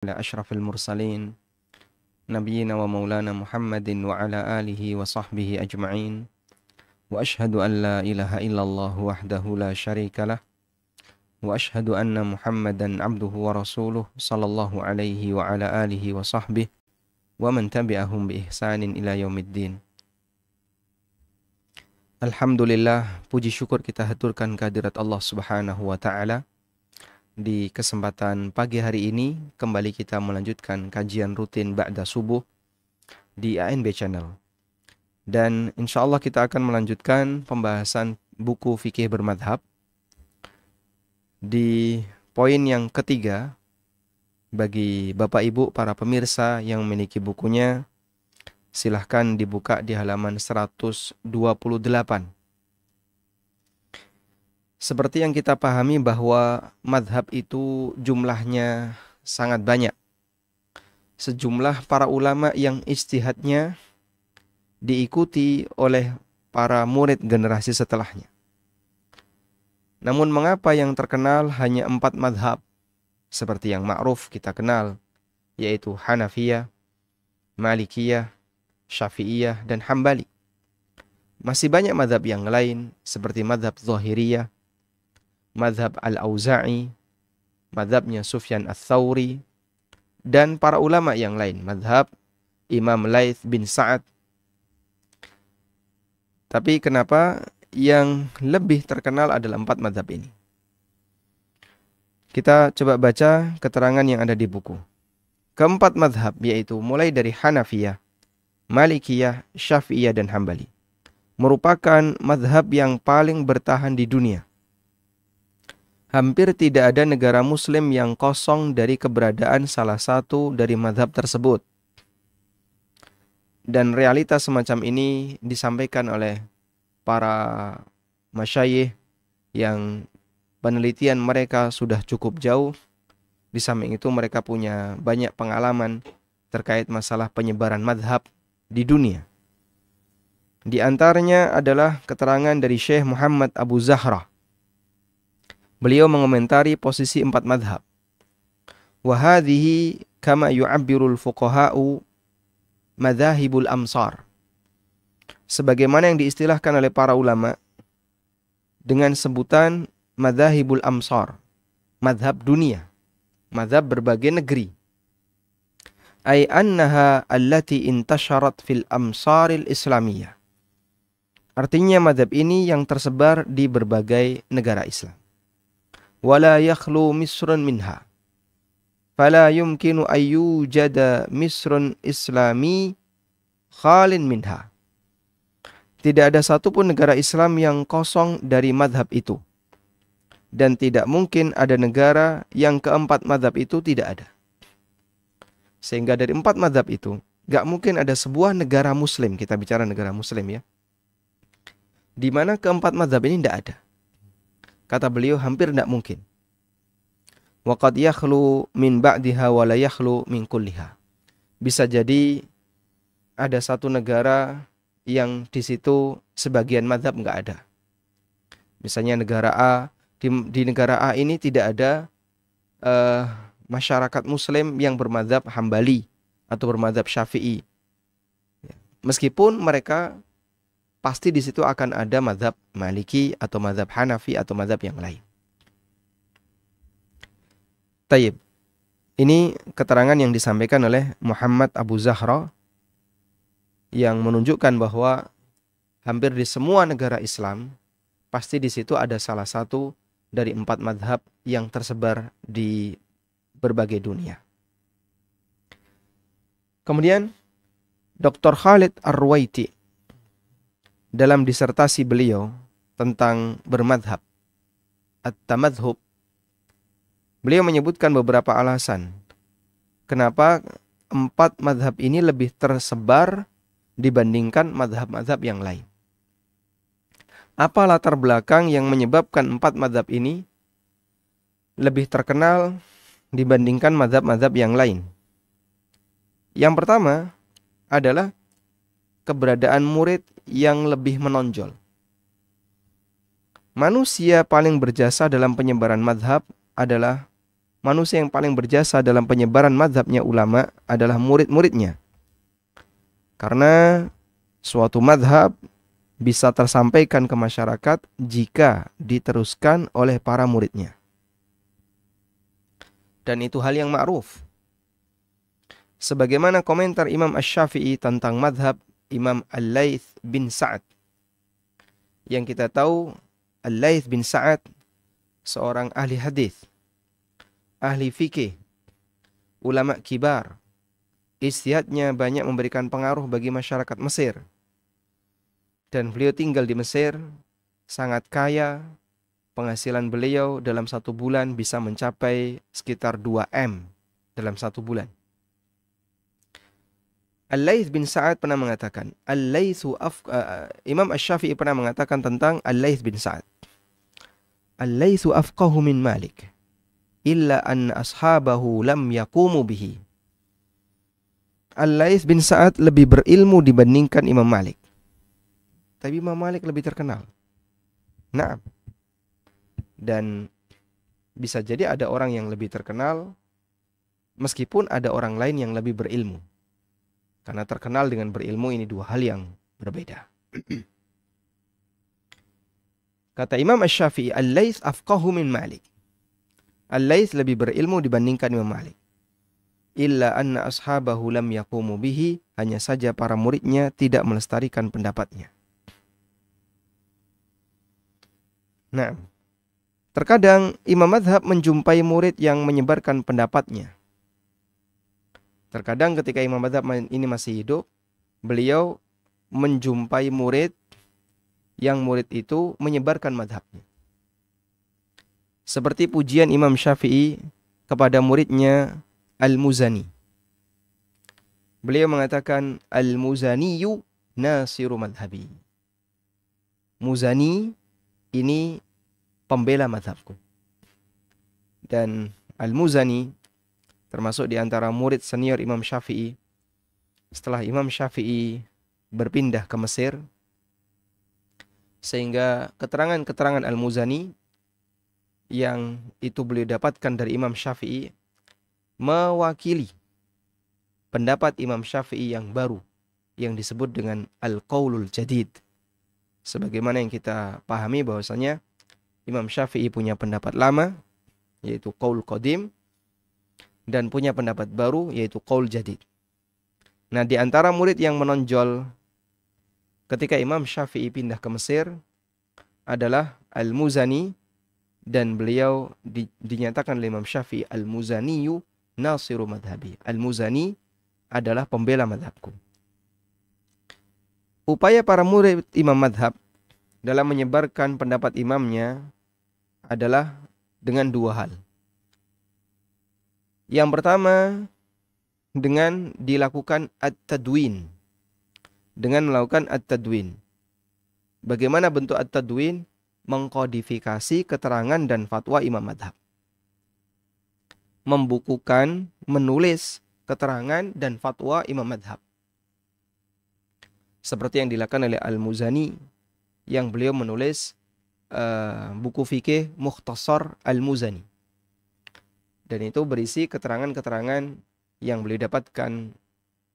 على أشرف المرسلين نبينا ومولانا محمد وعلى آله وصحبه أجمعين وأشهد أن لا إله إلا الله وحده لا شريك له وأشهد أن محمدا عبده ورسوله صلى الله عليه وعلى آله وصحبه ومن تبعهم بإحسان إلى يوم الدين. Alhamdulillah, puji syukur kita haturkan kehadirat Allah Subhanahu wa Ta'ala. Di kesempatan pagi hari ini, kembali kita melanjutkan kajian rutin Ba'da Subuh di ANB Channel. Dan insya Allah kita akan melanjutkan pembahasan buku fikih bermadhab. Di poin yang ketiga, bagi Bapak Ibu para pemirsa yang memiliki bukunya, silahkan dibuka di halaman 128. Seperti yang kita pahami bahwa madhab itu jumlahnya sangat banyak. Sejumlah para ulama yang ijtihadnya diikuti oleh para murid generasi setelahnya. Namun mengapa yang terkenal hanya 4 madhab? Seperti yang ma'ruf kita kenal, yaitu Hanafiyah, Malikiyah, Syafi'iyah, dan Hambali. Masih banyak madhab yang lain seperti madhab Zahiriyah, madhab Al-Auza'i, madhabnya Sufyan Ats-Tsauri, dan para ulama yang lain, madhab Imam Laits bin Sa'ad. Tapi kenapa yang lebih terkenal adalah 4 madhab ini? Kita coba baca keterangan yang ada di buku. Keempat madhab yaitu mulai dari Hanafiyah, Malikiyah, Syafi'iyah, dan Hambali merupakan madhab yang paling bertahan di dunia. Hampir tidak ada negara muslim yang kosong dari keberadaan salah satu dari madhab tersebut. Dan realitas semacam ini disampaikan oleh para masyayikh yang penelitian mereka sudah cukup jauh. Di samping itu mereka punya banyak pengalaman terkait masalah penyebaran madhab di dunia. Di antaranya adalah keterangan dari Syekh Muhammad Abu Zahra. Beliau mengomentari posisi 4 madhab. Wa hadhihi kama yu'abbirul fuqaha'u madhahibul amsar. Sebagaimana yang diistilahkan oleh para ulama dengan sebutan madhahibul amsar, madhab dunia, madhab berbagai negeri. Ay annaha allati intasharat fil amsaril islamiyah. Artinya madhab ini yang tersebar di berbagai negara Islam. Wala yakhlu misrun minha. Fala yumkinu ayyujada misrun islami khalin minha. Tidak ada satupun negara Islam yang kosong dari madhab itu. Dan tidak mungkin ada negara yang keempat madhab itu tidak ada. Sehingga dari 4 madhab itu, gak mungkin ada sebuah negara muslim, kita bicara negara muslim ya, di mana keempat madhab ini tidak ada. Kata beliau hampir tidak mungkin. Wa qad yakhlu min ba'diha wa la yakhlu min kulliha. Bisa jadi ada satu negara yang di situ sebagian mazhab enggak ada. Misalnya negara A, di negara A ini tidak ada masyarakat muslim yang bermadzhab Hambali atau bermadzhab Syafi'i. Meskipun mereka pasti di situ akan ada mazhab Maliki atau mazhab Hanafi atau mazhab yang lain. Tayyib. Ini keterangan yang disampaikan oleh Muhammad Abu Zahra yang menunjukkan bahwa hampir di semua negara Islam pasti di situ ada salah satu dari 4 mazhab yang tersebar di berbagai dunia. Kemudian Dr. Khalid Ar-Ruwaiti dalam disertasi beliau tentang bermadhab, at-tamadhub, beliau menyebutkan beberapa alasan kenapa 4 madhab ini lebih tersebar dibandingkan madhab-madhab yang lain. Apa latar belakang yang menyebabkan 4 madhab ini lebih terkenal dibandingkan madhab-madhab yang lain? Yang pertama adalah keberadaan murid yang lebih menonjol. Manusia paling berjasa dalam penyebaran madhab adalah manusia yang paling berjasa dalam penyebaran mazhabnya ulama adalah murid-muridnya. Karena suatu mazhab bisa tersampaikan ke masyarakat jika diteruskan oleh para muridnya. Dan itu hal yang ma'ruf. Sebagaimana komentar Imam Asy-Syafi'i tentang mazhab Imam Al-Laits bin Sa'ad. Yang kita tahu Al-Laits bin Sa'ad seorang ahli hadis, ahli fikih, ulama kibar. Ijtihadnya banyak memberikan pengaruh bagi masyarakat Mesir. Dan beliau tinggal di Mesir, sangat kaya. Penghasilan beliau dalam 1 bulan bisa mencapai sekitar 2 M dalam 1 bulan. Al-Laits bin Sa'ad pernah mengatakan, Imam Asy-Syafi'i pernah mengatakan tentang Al-Laits bin Sa'ad. Al-Laitsu afqahu min Malik, illa an ashabahu lam yaqumu bihi. Al-Laits bin Sa'ad lebih berilmu dibandingkan Imam Malik. Tapi Imam Malik lebih terkenal. Nah, dan bisa jadi ada orang yang lebih terkenal meskipun ada orang lain yang lebih berilmu. Karena terkenal dengan berilmu ini 2 hal yang berbeda. Kata Imam Asy-Syafi'i, Al-Laits afqahu min Malik. Al-Laits lebih berilmu dibandingkan Imam Malik. Illa anna ashabahu lam yaqumu bihi, hanya saja para muridnya tidak melestarikan pendapatnya. Nah, terkadang imam mazhab menjumpai murid yang menyebarkan pendapatnya. Terkadang ketika imam mazhab ini masih hidup, beliau menjumpai murid yang murid itu menyebarkan mazhabnya. Seperti pujian Imam Syafi'i kepada muridnya Al-Muzani. Beliau mengatakan, Al-Muzaniyu nasiru madhabi. Muzani ini pembela madhabku. Dan Al-Muzani termasuk di antara murid senior Imam Syafi'i. Setelah Imam Syafi'i berpindah ke Mesir, sehingga keterangan-keterangan Al-Muzani yang itu beliau dapatkan dari Imam Syafi'i mewakili pendapat Imam Syafi'i yang baru yang disebut dengan Al-Qaulul Jadid. Sebagaimana yang kita pahami bahwasanya Imam Syafi'i punya pendapat lama yaitu Qaul Qadim dan punya pendapat baru yaitu Qaul Jadid. Nah, di antara murid yang menonjol ketika Imam Syafi'i pindah ke Mesir adalah Al-Muzani, dan beliau dinyatakan oleh Imam Syafi'i, Al-Muzaniyu nasiru madhabi. Al-Muzani adalah pembela madhabku. Upaya para murid imam madhab dalam menyebarkan pendapat imamnya adalah dengan 2 hal. Yang pertama, dengan dilakukan at-tadwin. Dengan melakukan at-tadwin. Bagaimana bentuk at-tadwin? Mengkodifikasi keterangan dan fatwa imam madhab. Membukukan, menulis keterangan dan fatwa imam madhab. Seperti yang dilakukan oleh Al-Muzani, yang beliau menulis buku fikih Mukhtasar Al-Muzani. Dan itu berisi keterangan-keterangan yang beliau dapatkan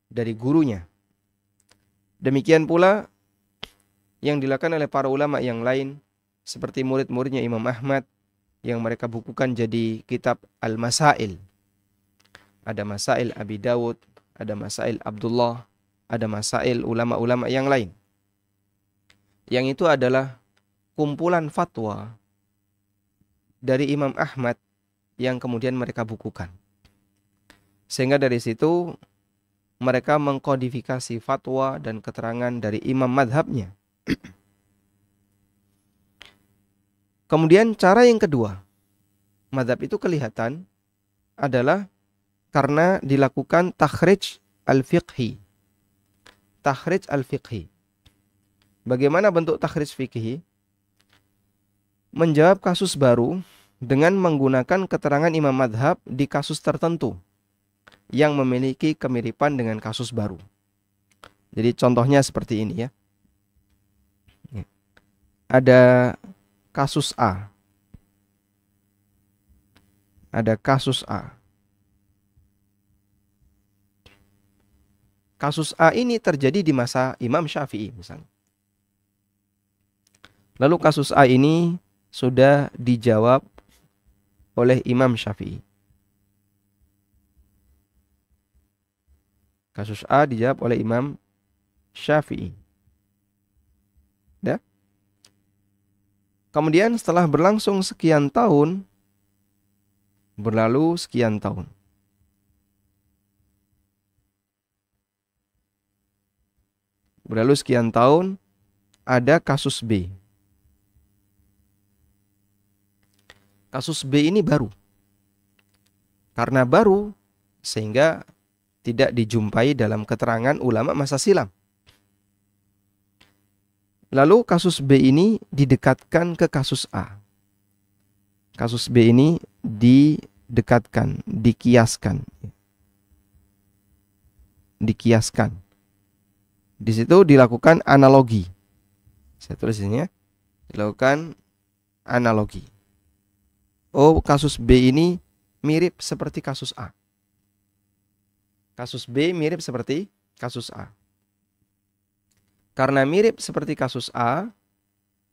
dari gurunya. Demikian pula yang dilakukan oleh para ulama yang lain, seperti murid-muridnya Imam Ahmad, yang mereka bukukan jadi kitab Al-Masail. Ada Masail Abi Dawud, ada Masail Abdullah, ada Masail ulama-ulama yang lain. Yang itu adalah kumpulan fatwa dari Imam Ahmad yang kemudian mereka bukukan. Sehingga dari situ mereka mengkodifikasi fatwa dan keterangan dari imam madhabnya. Kemudian cara yang kedua, madhab itu kelihatan adalah karena dilakukan takhrij al-fiqhi. Takhrij al-fiqhi. Bagaimana bentuk takhrij fikhi? Menjawab kasus baru dengan menggunakan keterangan imam madhab di kasus tertentu yang memiliki kemiripan dengan kasus baru. Jadi contohnya seperti ini ya. Ada kasus A. ada kasus A. Kasus A ini terjadi di masa Imam Syafi'i misalnya. Lalu kasus A ini sudah dijawab oleh Imam Syafi'i. Kasus A dijawab oleh Imam Syafi'i. Ya. Kemudian setelah berlangsung sekian tahun, berlalu sekian tahun. Berlalu sekian tahun, ada kasus B. Kasus B ini baru. Karena baru, sehingga tidak dijumpai dalam keterangan ulama masa silam. Lalu kasus B ini didekatkan ke kasus A. Kasus B ini didekatkan, dikiaskan. Dikiaskan. Di situ dilakukan analogi. Saya tulis ini ya. Dilakukan analogi. Oh, kasus B ini mirip seperti kasus A. Kasus B mirip seperti kasus A. Karena mirip seperti kasus A,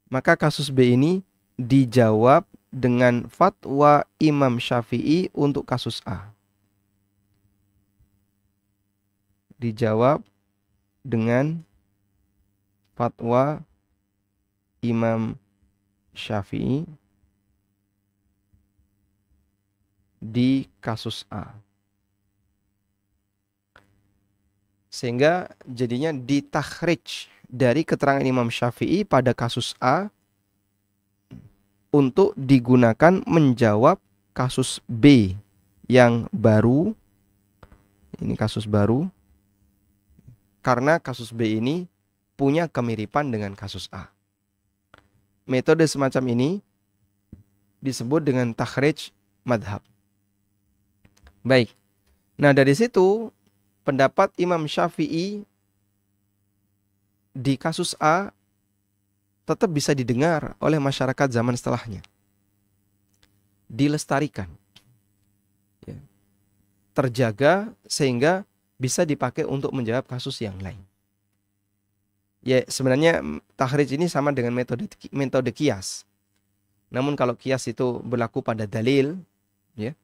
maka kasus B ini dijawab dengan fatwa Imam Syafi'i untuk kasus A. Dijawab dengan fatwa Imam Syafi'i di kasus A. Sehingga jadinya ditakhrij dari keterangan Imam Syafi'i pada kasus A untuk digunakan menjawab kasus B yang baru. Ini kasus baru. Karena kasus B ini punya kemiripan dengan kasus A. Metode semacam ini disebut dengan takhrij madhab. Baik. Nah, dari situ pendapat Imam Syafi'i di kasus A tetap bisa didengar oleh masyarakat zaman setelahnya. Dilestarikan. Ya. Terjaga sehingga bisa dipakai untuk menjawab kasus yang lain. Ya, sebenarnya takhrij ini sama dengan metode kias. Namun kalau kias itu berlaku pada dalil, ya.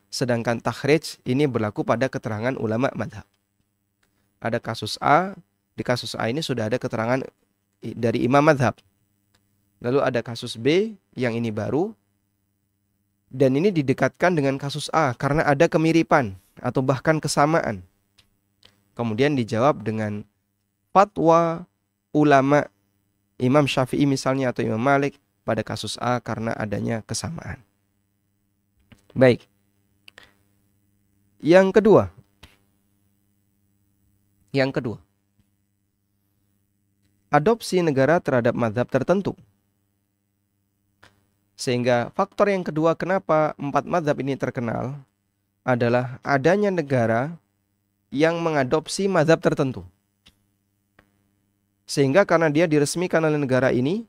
Sedangkan takhrij ini berlaku pada keterangan ulama madhab. Ada kasus A, di kasus A ini sudah ada keterangan dari imam madhab. Lalu ada kasus B yang ini baru, dan ini didekatkan dengan kasus A karena ada kemiripan atau bahkan kesamaan. Kemudian dijawab dengan fatwa ulama Imam Syafi'i misalnya atau Imam Malik pada kasus A karena adanya kesamaan. Baik. Yang kedua, adopsi negara terhadap mazhab tertentu. Sehingga faktor yang kedua kenapa 4 mazhab ini terkenal adalah adanya negara yang mengadopsi mazhab tertentu. Sehingga karena dia diresmikan oleh negara ini,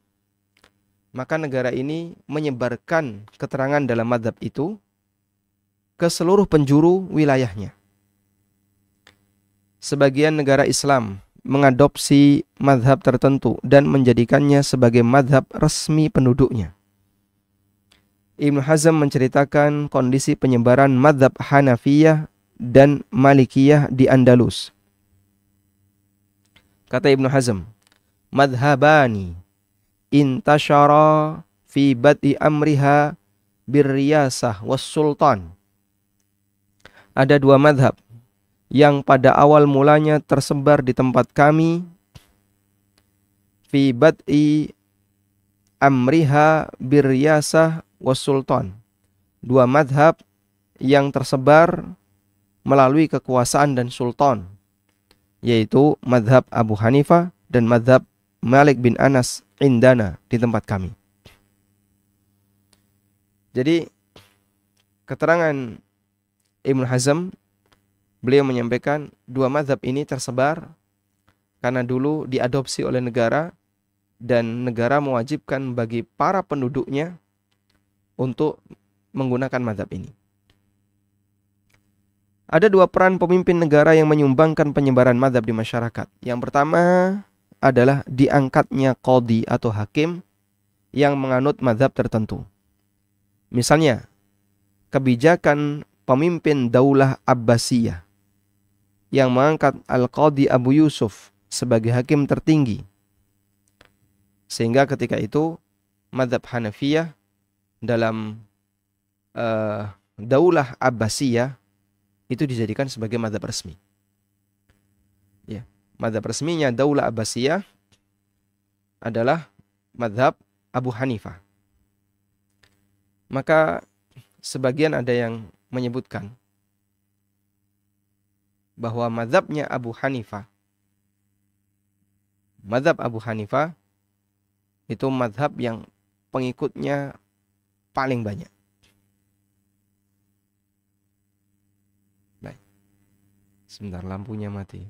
maka negara ini menyebarkan keterangan dalam mazhab itu ke seluruh penjuru wilayahnya. Sebagian negara Islam mengadopsi mazhab tertentu dan menjadikannya sebagai mazhab resmi penduduknya. Ibnu Hazm menceritakan kondisi penyebaran mazhab Hanafiyah dan Malikiyah di Andalus. Kata Ibnu Hazm, madhabani intashara fi bad'i amriha birriyasah was sultan. Ada 2 madhab yang pada awal mulanya tersebar di tempat kami fi bad'i amriha birriyasah was sultan. 2 madhab yang tersebar melalui kekuasaan dan sultan, yaitu madhab Abu Hanifah dan madhab Malik bin Anas indana di tempat kami. Jadi keterangan Ibnu Hazm, beliau menyampaikan 2 mazhab ini tersebar karena dulu diadopsi oleh negara dan negara mewajibkan bagi para penduduknya untuk menggunakan mazhab ini. Ada dua peran pemimpin negara yang menyumbangkan penyebaran mazhab di masyarakat. Yang pertama adalah diangkatnya qadhi atau hakim yang menganut mazhab tertentu. Misalnya, kebijakan pemimpin Daulah Abbasiyah yang mengangkat Al-Qadhi Abu Yusuf sebagai hakim tertinggi. Sehingga ketika itu mazhab Hanafiyah dalam Daulah Abbasiyah itu dijadikan sebagai mazhab resmi. Ya, mazhab resminya Daulah Abbasiyah adalah mazhab Abu Hanifah. Maka sebagian ada yang menyebutkan bahwa mazhab Abu Hanifah itu mazhab yang pengikutnya paling banyak. Baik. Sebentar, lampunya mati.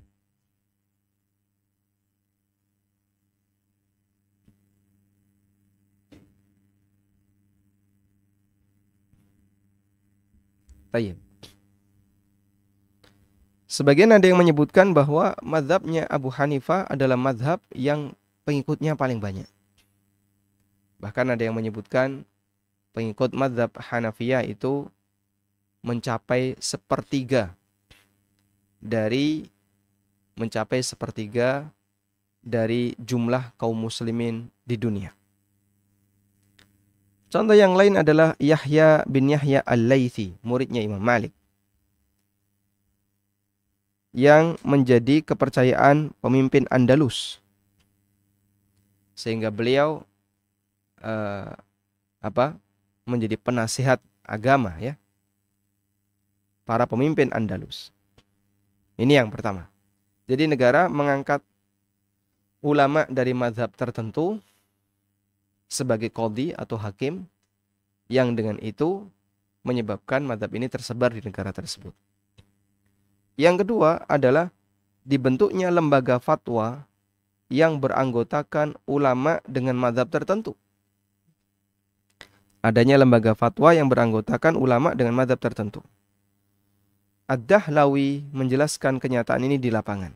Tayyib. Sebagian ada yang menyebutkan bahwa mazhabnya Abu Hanifah adalah mazhab yang pengikutnya paling banyak. Bahkan ada yang menyebutkan pengikut mazhab Hanafiyah itu mencapai sepertiga dari jumlah kaum muslimin di dunia. Contoh yang lain adalah Yahya bin Yahya Al-Laythi, muridnya Imam Malik, yang menjadi kepercayaan pemimpin Andalus. Sehingga beliau menjadi penasihat agama ya para pemimpin Andalus. Ini yang pertama. Jadi negara mengangkat ulama dari mazhab tertentu sebagai qadhi atau hakim yang dengan itu menyebabkan mazhab ini tersebar di negara tersebut. Yang kedua adalah dibentuknya lembaga fatwa yang beranggotakan ulama dengan mazhab tertentu. Adanya lembaga fatwa yang beranggotakan ulama dengan mazhab tertentu. Ad-Dahlawi menjelaskan kenyataan ini di lapangan.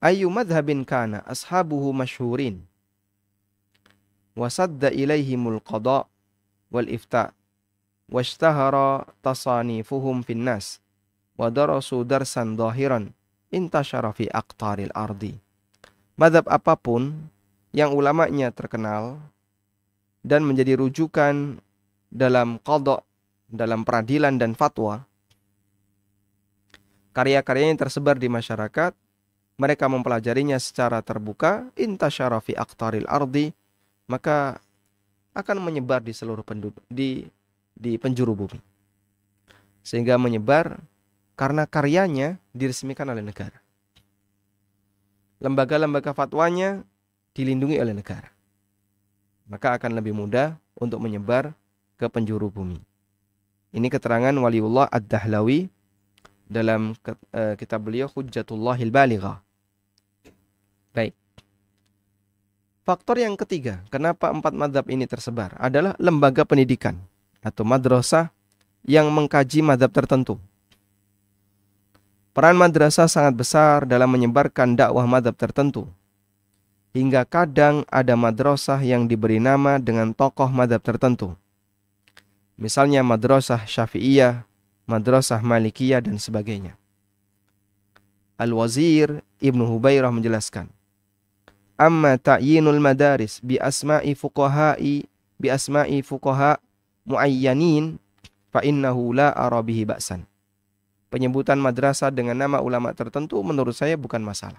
Ayu madhabin kana ashabuhu masyhurin wasadda ilaihimul qada wal ifta washtahara tasanifuhum finnas wa darasu darsan zahiran intasyara fi aqtaril ardi. Mazhab apapun yang ulamanya terkenal dan menjadi rujukan dalam qada, dalam peradilan dan fatwa, karya-karyanya tersebar di masyarakat, mereka mempelajarinya secara terbuka, intasyara fi aqtaril ardi, maka akan menyebar di seluruh penduduk di penjuru bumi. Sehingga menyebar karena karyanya diresmikan oleh negara. Lembaga-lembaga fatwanya dilindungi oleh negara. Maka akan lebih mudah untuk menyebar ke penjuru bumi. Ini keterangan Waliullah Ad-Dahlawi dalam kitab beliau Hujjatullahil Balighah. Baik. Faktor yang ketiga, kenapa 4 mazhab ini tersebar adalah lembaga pendidikan atau madrasah yang mengkaji mazhab tertentu. Peran madrasah sangat besar dalam menyebarkan dakwah mazhab tertentu. Hingga kadang ada madrasah yang diberi nama dengan tokoh mazhab tertentu. Misalnya madrasah Syafi'iyah, madrasah Malikiyah dan sebagainya. Al-Wazir Ibnu Hubairah menjelaskan, amma ta'yinul madaris bi asma'i fuqaha muayyanin fa innahu la ara bihi ba'san. Penyebutan madrasah dengan nama ulama tertentu menurut saya bukan masalah.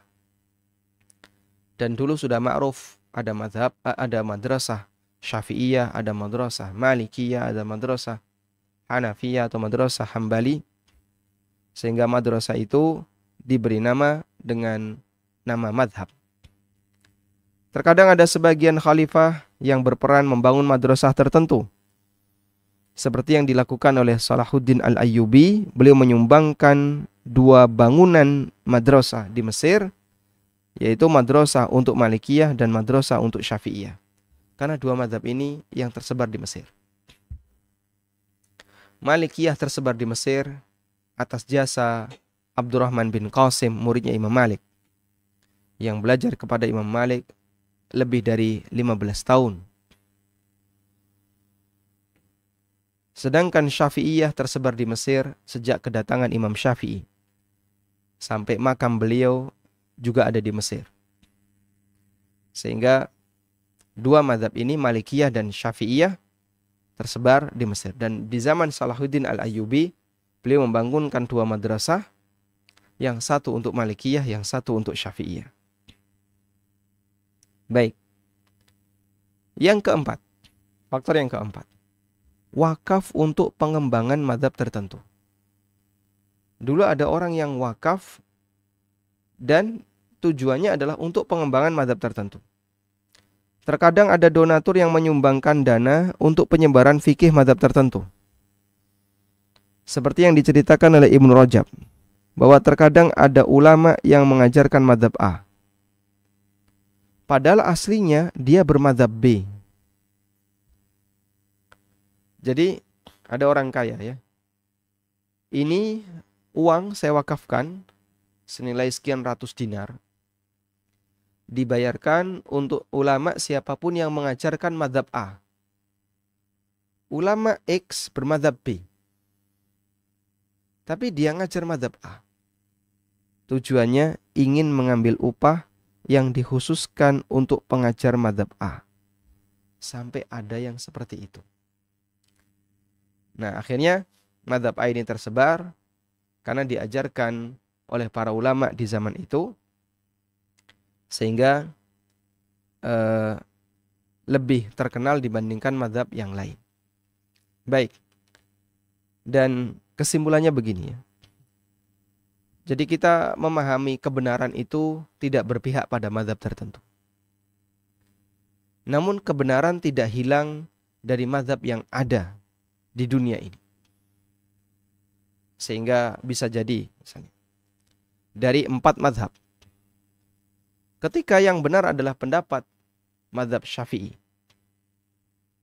Dan dulu sudah ma'ruf ada madrasah Syafi'iyah, ada madrasah Malikiyah, ada madrasah Hanafiyah atau madrasah Hambali. Sehingga madrasah itu diberi nama dengan nama madhab. Terkadang ada sebagian khalifah yang berperan membangun madrasah tertentu. Seperti yang dilakukan oleh Salahuddin Al-Ayyubi, beliau menyumbangkan 2 bangunan madrasah di Mesir, yaitu madrasah untuk Malikiyah dan madrasah untuk Syafi'iyah. Karena 2 mazhab ini yang tersebar di Mesir. Malikiyah tersebar di Mesir atas jasa Abdurrahman bin Qasim, muridnya Imam Malik, yang belajar kepada Imam Malik lebih dari 15 tahun. Sedangkan Syafi'iyah tersebar di Mesir sejak kedatangan Imam Syafi'i. Sampai makam beliau juga ada di Mesir. Sehingga dua mazhab ini, Malikiyah dan Syafi'iyah, tersebar di Mesir. Dan di zaman Salahuddin Al-Ayyubi, beliau membangunkan dua madrasah, yang satu untuk Malikiyah, yang satu untuk Syafi'iyah. Baik. Yang keempat, faktor yang keempat, wakaf untuk pengembangan mazhab tertentu. Dulu ada orang yang wakaf dan tujuannya adalah untuk pengembangan mazhab tertentu. Terkadang ada donatur yang menyumbangkan dana untuk penyebaran fikih mazhab tertentu. Seperti yang diceritakan oleh Ibnu Rajab, bahwa terkadang ada ulama yang mengajarkan mazhab A, padahal aslinya dia bermazhab B. Jadi ada orang kaya ya. Ini uang saya wakafkan senilai sekian ratus dinar. Dibayarkan untuk ulama siapapun yang mengajarkan mazhab A. Ulama X bermazhab B. Tapi dia ngajar mazhab A. Tujuannya ingin mengambil upah yang dikhususkan untuk pengajar mazhab A. Sampai ada yang seperti itu. Nah, akhirnya mazhab A ini tersebar karena diajarkan oleh para ulama di zaman itu, sehingga lebih terkenal dibandingkan mazhab yang lain. Baik. Dan kesimpulannya begini ya. Jadi kita memahami kebenaran itu tidak berpihak pada mazhab tertentu. Namun kebenaran tidak hilang dari mazhab yang ada di dunia ini. Sehingga bisa jadi misalnya dari 4 mazhab, ketika yang benar adalah pendapat mazhab Syafi'i,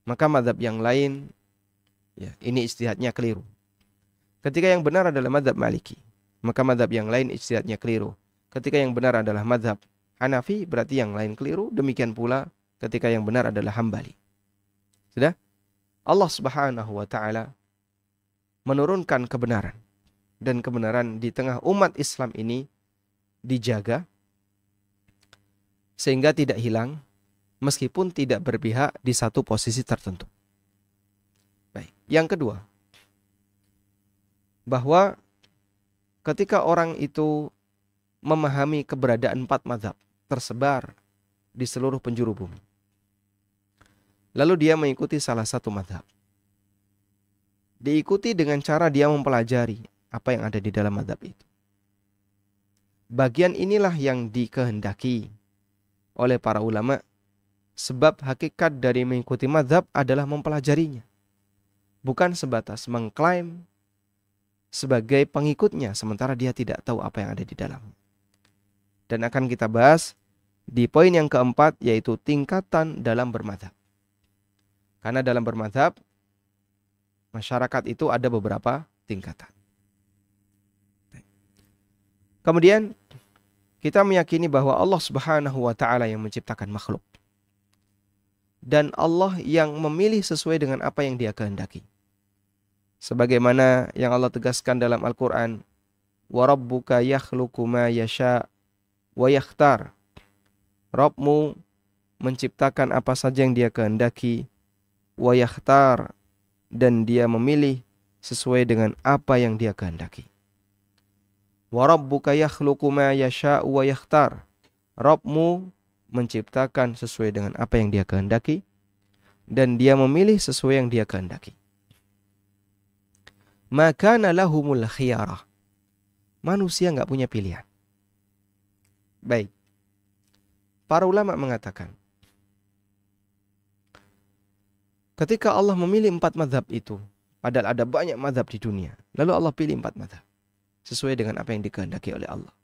maka mazhab yang lain ya, ini ijtihadnya keliru. Ketika yang benar adalah mazhab Maliki, maka mazhab yang lain ijtihadnya keliru. Ketika yang benar adalah mazhab Hanafi, berarti yang lain keliru. Demikian pula ketika yang benar adalah Hambali. Sudah? Allah Subhanahu wa ta'ala menurunkan kebenaran. Dan kebenaran di tengah umat Islam ini dijaga sehingga tidak hilang meskipun tidak berpihak di satu posisi tertentu. Baik. Yang kedua, bahwa ketika orang itu memahami keberadaan 4 mazhab tersebar di seluruh penjuru bumi, lalu dia mengikuti salah satu mazhab. Diikuti dengan cara dia mempelajari apa yang ada di dalam mazhab itu. Bagian inilah yang dikehendaki oleh para ulama, sebab hakikat dari mengikuti mazhab adalah mempelajarinya. Bukan sebatas mengklaim sebagai pengikutnya, sementara dia tidak tahu apa yang ada di dalamnya. Dan akan kita bahas di poin yang keempat, yaitu tingkatan dalam bermazhab. Karena dalam bermazhab, masyarakat itu ada beberapa tingkatan. Kemudian kita meyakini bahwa Allah Subhanahu wa ta'ala yang menciptakan makhluk. Dan Allah yang memilih sesuai dengan apa yang Dia kehendaki. Sebagaimana yang Allah tegaskan dalam Al-Quran, wa rabbuka yakhluqu ma yasha wa yakhtar. Rabbmu menciptakan apa saja yang Dia kehendaki, wa yakhtar, dan Dia memilih sesuai dengan apa yang Dia kehendaki. Wa rabbuka yakhluqu ma yasha'u wa yakhtar. Rabbmu menciptakan sesuai dengan apa yang Dia kehendaki dan Dia memilih sesuai yang Dia kehendaki. Makana lahumul khiyarah. Manusia enggak punya pilihan. Baik. Para ulama mengatakan, ketika Allah memilih 4 mazhab itu, padahal ada banyak mazhab di dunia, lalu Allah pilih 4 mazhab sesuai dengan apa yang dikehendaki oleh Allah.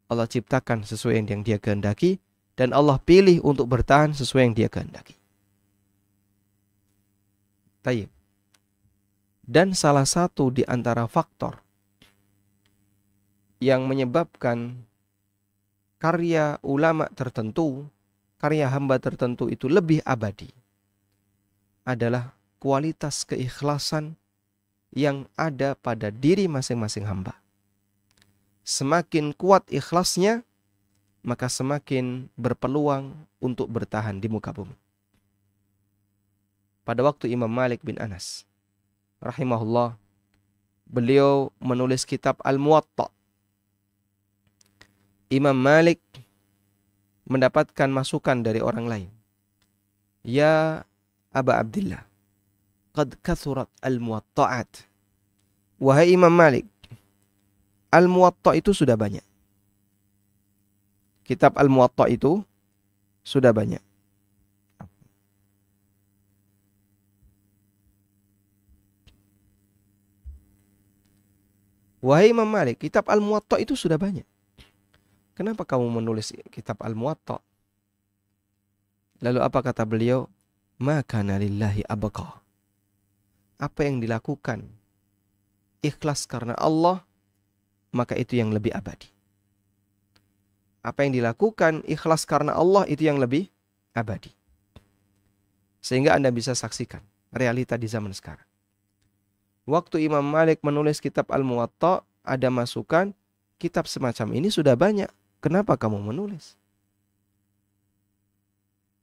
Allah ciptakan sesuai yang Dia kehendaki dan Allah pilih untuk bertahan sesuai yang Dia kehendaki. Tayyib. Dan salah satu di antara faktor yang menyebabkan karya ulama tertentu, karya hamba tertentu itu lebih abadi adalah kualitas keikhlasan yang ada pada diri masing-masing hamba. Semakin kuat ikhlasnya, maka semakin berpeluang untuk bertahan di muka bumi. Pada waktu Imam Malik bin Anas rahimahullah, beliau menulis kitab Al-Muwatta. Imam Malik mendapatkan masukan dari orang lain. Ya Aba Abdillah, qad kathurat al-muwatta'at. Wahai Imam Malik, Al-Muwatta itu sudah banyak. Kitab Al-Muwatta itu sudah banyak. Wahai Imam Malik, kitab Al-Muwatta itu sudah banyak. Kenapa kamu menulis kitab Al-Muwatta? Lalu apa kata beliau? Ma kana lillahi abqa. Apa yang dilakukan ikhlas karena Allah, maka itu yang lebih abadi. Apa yang dilakukan ikhlas karena Allah, itu yang lebih abadi. Sehingga Anda bisa saksikan realita di zaman sekarang. Waktu Imam Malik menulis kitab Al-Muwatta, ada masukan, kitab semacam ini sudah banyak. Kenapa kamu menulis?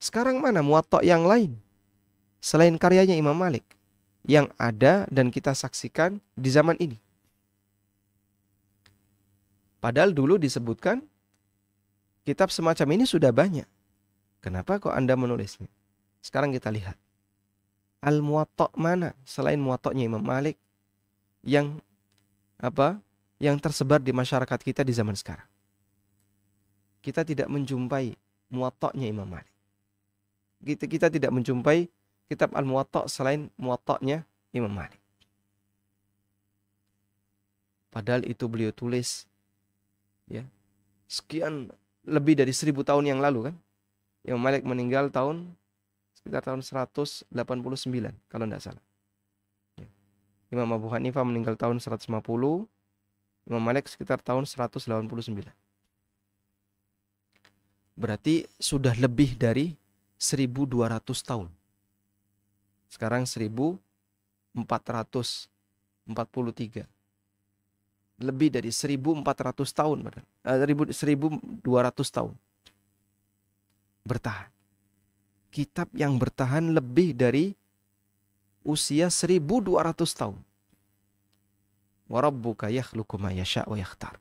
Sekarang mana Muwatta yang lain selain karyanya Imam Malik yang ada dan kita saksikan di zaman ini? Padahal dulu disebutkan kitab semacam ini sudah banyak. Kenapa kok Anda menulisnya? Sekarang kita lihat. Al-Muwatta mana selain Muwatta'nya Imam Malik yang tersebar di masyarakat kita di zaman sekarang? Kita tidak menjumpai Muwatta'nya Imam Malik. Kita tidak menjumpai kitab Al-Muwatta selain Muwatta'nya Imam Malik. Padahal itu beliau tulis ya sekian lebih dari 1000 tahun yang lalu kan. Imam Malik meninggal sekitar tahun 189 kalau tidak salah. Imam Abu Hanifah meninggal tahun 150, Imam Malik sekitar tahun 189. Berarti sudah lebih dari 1200 tahun. Sekarang 1443. Lebih dari 1400 tahun, 1200 tahun. Bertahan. Kitab yang bertahan lebih dari usia 1200 tahun. Wa rabbuka yakhluqu ma yasha' wa yakhtar.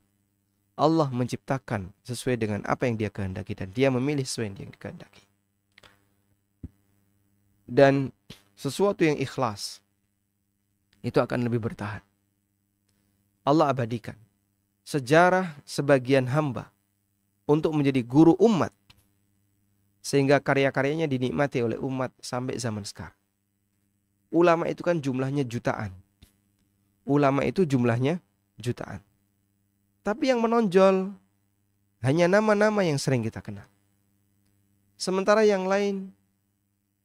Allah menciptakan sesuai dengan apa yang Dia kehendaki dan Dia memilih sesuai yang Dia kehendaki. Dan sesuatu yang ikhlas itu akan lebih bertahan. Allah abadikan sejarah sebagian hamba untuk menjadi guru umat sehingga karya-karyanya dinikmati oleh umat sampai zaman sekarang. Ulama itu kan jumlahnya jutaan. Ulama itu jumlahnya jutaan. Tapi yang menonjol hanya nama-nama yang sering kita kenal. Sementara yang lain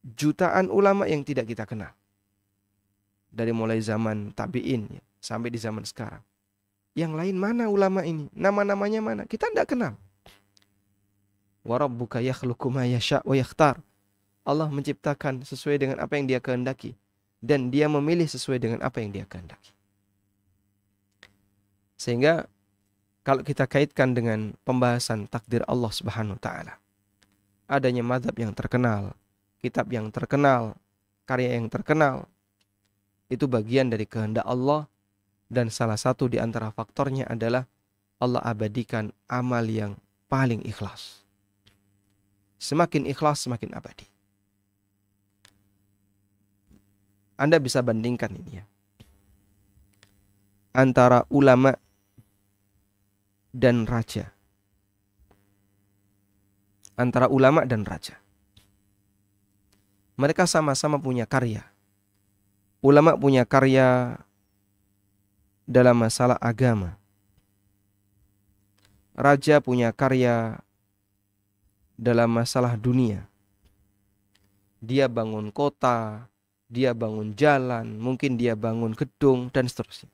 jutaan ulama yang tidak kita kenal. Dari mulai zaman tabi'in ya, sampai di zaman sekarang. Yang lain mana ulama ini? Nama-namanya mana? Kita tidak kenal. Wa rabbuka yakhluqu ma yasha' wa yakhtar. Allah menciptakan sesuai dengan apa yang Dia kehendaki dan Dia memilih sesuai dengan apa yang Dia kehendaki. Sehingga kalau kita kaitkan dengan pembahasan takdir Allah Subhanahu wa taala, adanya mazhab yang terkenal, kitab yang terkenal, karya yang terkenal, itu bagian dari kehendak Allah dan salah satu di antara faktornya adalah Allah abadikan amal yang paling ikhlas. Semakin ikhlas semakin abadi. Anda bisa bandingkan ini ya, antara ulama dan raja. Antara ulama dan raja. Mereka sama-sama punya karya. Ulama punya karya dalam masalah agama. Raja punya karya dalam masalah dunia. Dia bangun kota, dia bangun jalan, mungkin dia bangun gedung, dan seterusnya.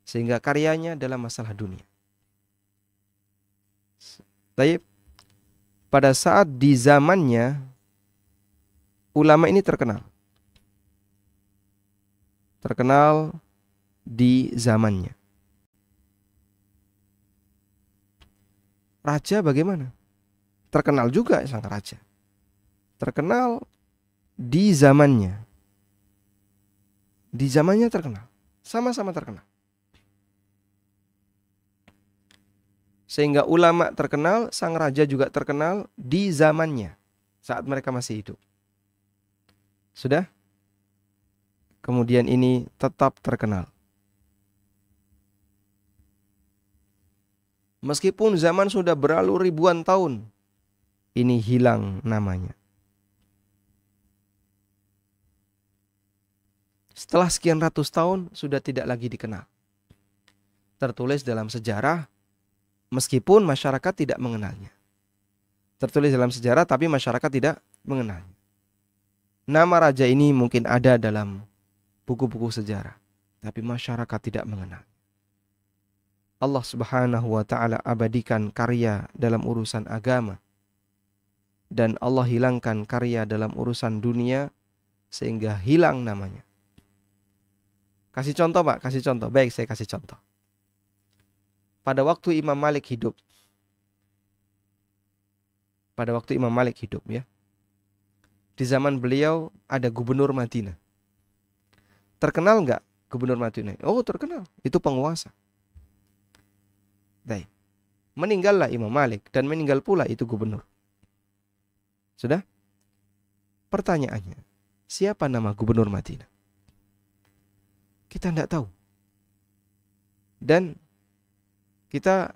Sehingga karyanya dalam masalah dunia. Baik, pada saat di zamannya, ulama ini terkenal. Terkenal di zamannya. Raja bagaimana? Terkenal juga sang raja. Terkenal di zamannya. Di zamannya terkenal. Sama-sama terkenal. Sehingga ulama terkenal, sang raja juga terkenal di zamannya. Saat mereka masih hidup. Sudah? Kemudian ini tetap terkenal. Meskipun zaman sudah berlalu ribuan tahun, ini hilang namanya. Setelah sekian ratus tahun, sudah tidak lagi dikenal. Tertulis dalam sejarah, meskipun masyarakat tidak mengenalnya. Tertulis dalam sejarah, tapi masyarakat tidak mengenalnya. Nama raja ini mungkin ada dalam buku-buku sejarah, tapi masyarakat tidak mengenal. Allah Subhanahu wa ta'ala abadikan karya dalam urusan agama, dan Allah hilangkan karya dalam urusan dunia, sehingga hilang namanya. Kasih contoh Pak, kasih contoh. Baik, saya kasih contoh. Pada waktu Imam Malik hidup. Ya. Di zaman beliau ada gubernur Madinah. Terkenal nggak gubernur Madinah? Oh, terkenal. Itu penguasa. Baik. Meninggallah Imam Malik dan meninggal pula itu gubernur. Sudah? Pertanyaannya, siapa nama gubernur Madinah? Kita tidak tahu. Dan kita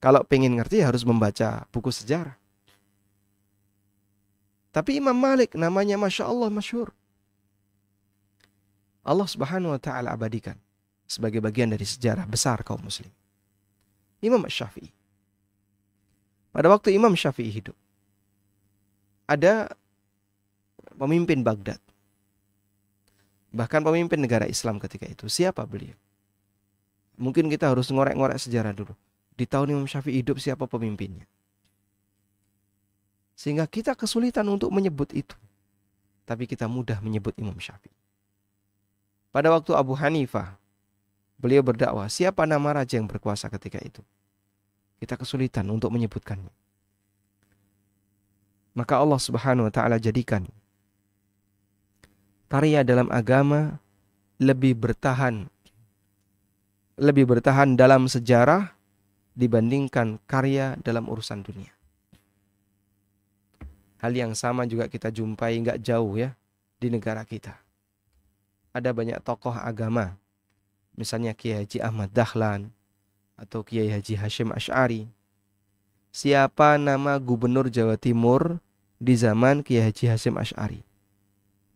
kalau pengen ngerti harus membaca buku sejarah. Tapi Imam Malik namanya Masya Allah masyhur. Allah Subhanahu wa ta'ala abadikan sebagai bagian dari sejarah besar kaum muslim. Imam Syafi'i. Pada waktu Imam Syafi'i hidup, ada pemimpin Baghdad. Bahkan pemimpin negara Islam ketika itu. Siapa beliau? Mungkin kita harus ngorek-ngorek sejarah dulu. Di tahun Imam Syafi'i hidup siapa pemimpinnya? Sehingga kita kesulitan untuk menyebut itu. Tapi kita mudah menyebut Imam Syafi'i. Pada waktu Abu Hanifah, beliau berdakwah, siapa nama raja yang berkuasa ketika itu? Kita kesulitan untuk menyebutkannya. Maka Allah Subhanahu wa ta'ala jadikan karya dalam agama lebih bertahan dalam sejarah dibandingkan karya dalam urusan dunia. Hal yang sama juga kita jumpai nggak jauh ya di negara kita. Ada banyak tokoh agama, misalnya Kiai Haji Ahmad Dahlan atau Kiai Haji Hashim Asy'ari. Siapa nama gubernur Jawa Timur di zaman Kiai Haji Hashim Asy'ari?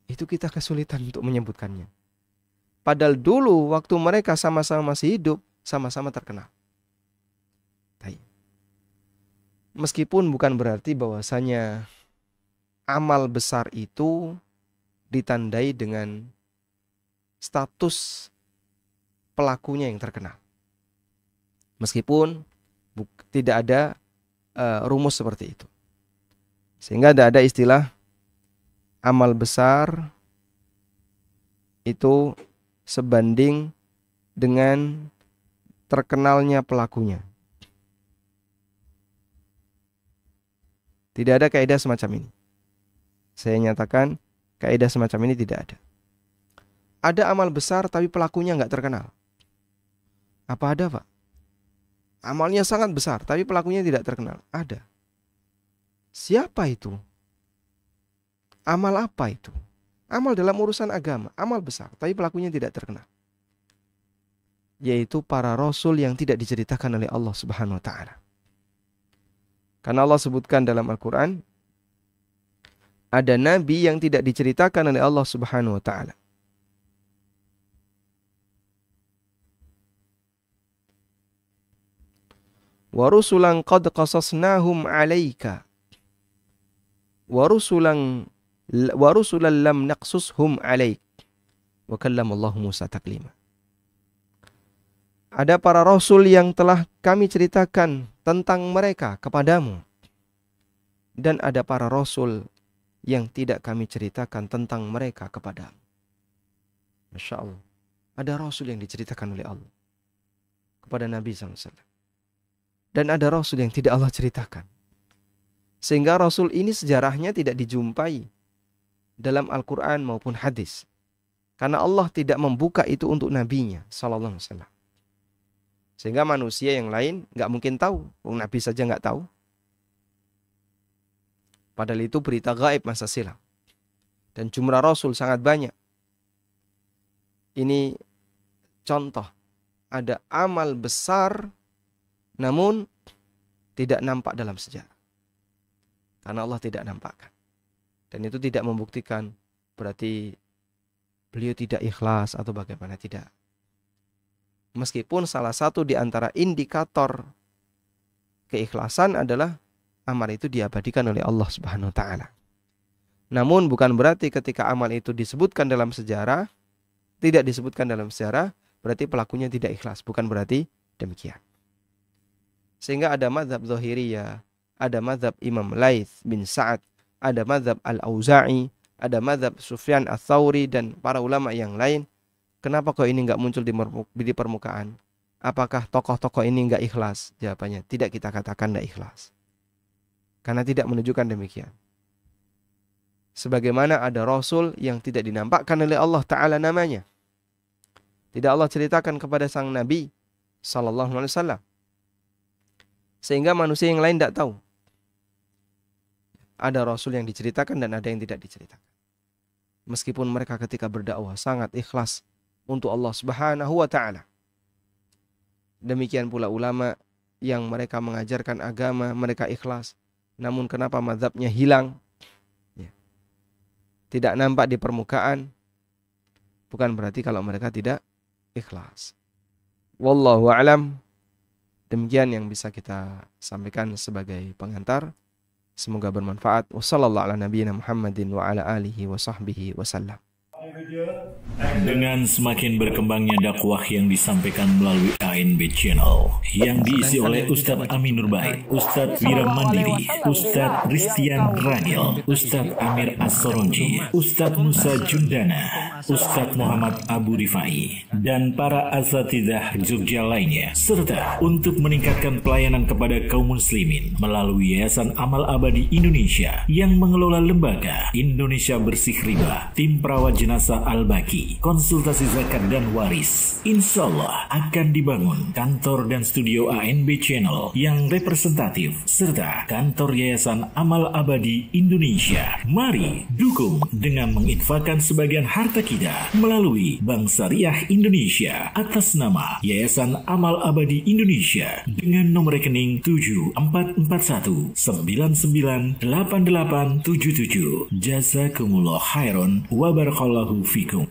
Itu kita kesulitan untuk menyebutkannya. Padahal dulu waktu mereka sama-sama masih hidup, sama-sama terkenal. Meskipun bukan berarti bahwasanya amal besar itu ditandai dengan status pelakunya yang terkenal. Meskipun tidak ada rumus seperti itu. Sehingga tidak ada istilah amal besar itu sebanding dengan terkenalnya pelakunya. Tidak ada kaidah semacam ini. Saya nyatakan kaidah semacam ini tidak ada. Ada amal besar tapi pelakunya nggak terkenal. Apa ada, Pak? Amalnya sangat besar tapi pelakunya tidak terkenal. Ada. Siapa itu? Amal apa itu? Amal dalam urusan agama, amal besar tapi pelakunya tidak terkenal. Yaitu para rasul yang tidak diceritakan oleh Allah Subhanahu wa ta'ala. Karena Allah sebutkan dalam Al-Quran, ada nabi yang tidak diceritakan oleh Allah Subhanahu wa ta'ala. Wa rusulan qad qasasnahum 'alaika. Wa rusulan wa rusulan lam naqsushum 'alaik wa kallamallahu Musa taklima. Ada para rasul yang telah kami ceritakan tentang mereka kepadamu, dan ada para rasul yang tidak kami ceritakan tentang mereka kepadamu. Masya Allah. Ada rasul yang diceritakan oleh Allah kepada Nabi SAW. Dan ada rasul yang tidak Allah ceritakan. Sehingga rasul ini sejarahnya tidak dijumpai dalam Al-Quran maupun hadis. Karena Allah tidak membuka itu untuk nabinya SAW. Sehingga manusia yang lain nggak mungkin tahu. Nabi saja nggak tahu. Padahal itu berita gaib masa silam. Dan jumlah rasul sangat banyak. Ini contoh. Ada amal besar namun tidak nampak dalam sejarah. Karena Allah tidak nampakkan. Dan itu tidak membuktikan berarti beliau tidak ikhlas atau bagaimana, tidak. Meskipun salah satu di antara indikator keikhlasan adalah amal itu diabadikan oleh Allah Subhanahu wa taala. Namun bukan berarti ketika amal itu disebutkan dalam sejarah, tidak disebutkan dalam sejarah, berarti pelakunya tidak ikhlas. Bukan berarti demikian. Sehingga ada mazhab Zahiriyah, ada mazhab Imam Laits bin Sa'ad, ada mazhab Al-Auza'i, ada mazhab Sufyan Ats-Tsauri dan para ulama yang lain. Kenapa kok ini nggak muncul di permukaan? Apakah tokoh-tokoh ini nggak ikhlas? Jawabannya, tidak kita katakan nggak ikhlas. Karena tidak menunjukkan demikian. Sebagaimana ada Rasul yang tidak dinampakkan oleh Allah Ta'ala namanya. Tidak Allah ceritakan kepada sang Nabi Sallallahu Alaihi Wasallam. Sehingga manusia yang lain tidak tahu. Ada Rasul yang diceritakan dan ada yang tidak diceritakan. Meskipun mereka ketika berdakwah sangat ikhlas untuk Allah Subhanahu wa taala. Demikian pula ulama yang mereka mengajarkan agama, mereka ikhlas. Namun kenapa mazhabnya hilang? Ya. Tidak nampak di permukaan. Bukan berarti kalau mereka tidak ikhlas. Wallahu a'lam. Demikian yang bisa kita sampaikan sebagai pengantar. Semoga bermanfaat. Wassallallahu ala nabiyyina Muhammadin wa ala alihi wa sahbihi wasallam. Dengan semakin berkembangnya dakwah yang disampaikan melalui ANB Channel yang diisi oleh Ustadz Amin Nurbait, Ustadz Wira Mandiri, Ustadz Ristian Rangil, Ustadz Amir As-Soronji, Ustadz Musa Jundana, Ustadz Muhammad Abu Rifai, dan para asatidzah Jogja lainnya, serta untuk meningkatkan pelayanan kepada kaum muslimin melalui Yayasan Amal Abadi Indonesia yang mengelola lembaga Indonesia Bersih Riba, tim perawat jenazah Al-Baqi, konsultasi zakat dan waris. Insya Allah akan dibangun kantor dan studio ANB Channel yang representatif serta kantor Yayasan Amal Abadi Indonesia. Mari dukung dengan menginfakkan sebagian harta kita melalui Bank Syariah Indonesia atas nama Yayasan Amal Abadi Indonesia dengan nomor rekening 7441998877. Jazakumullah khairan wa barakallahu fikum.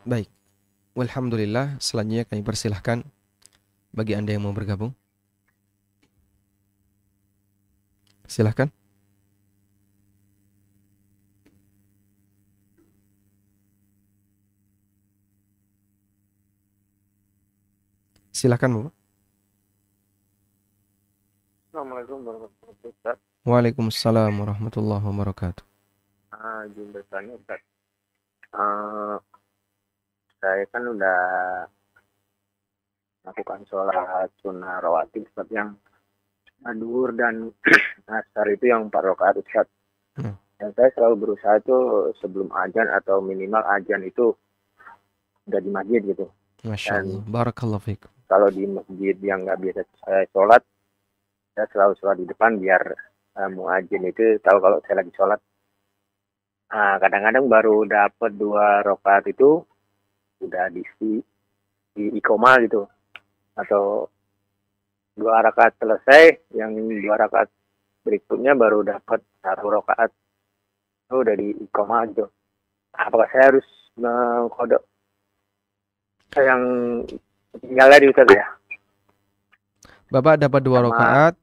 Baik. Walhamdulillah, selanjutnya kami persilahkan bagi Anda yang mau bergabung. Silahkan. Silahkan, Bapak. Assalamualaikum warahmatullahi wabarakatuh. Waalaikumsalam warahmatullahi wabarakatuh. Izin bertanya, Ustaz. Saya kan udah melakukan sholat sunnah rawatib, Ustaz, yang duhur dan asar itu yang 4 rakaat, Ustaz. Dan saya selalu berusaha itu sebelum azan atau minimal azan itu udah di masjid gitu. Masya Allah. Barakallahu fikum. Kalau di masjid yang nggak biasa saya sholat, saya selalu sholat di depan biar muadzin itu tahu kalau saya lagi sholat. Kadang-kadang baru dapat 2 rakaat itu udah di iqomah gitu, atau 2 rakaat selesai, yang 2 rakaat berikutnya baru dapat 1 rakaat itu udah di iqomah gitu. Apakah saya harus mengkodok yang tinggal tadi Ustaz ya. Bapak dapat 2 Sama- rakaat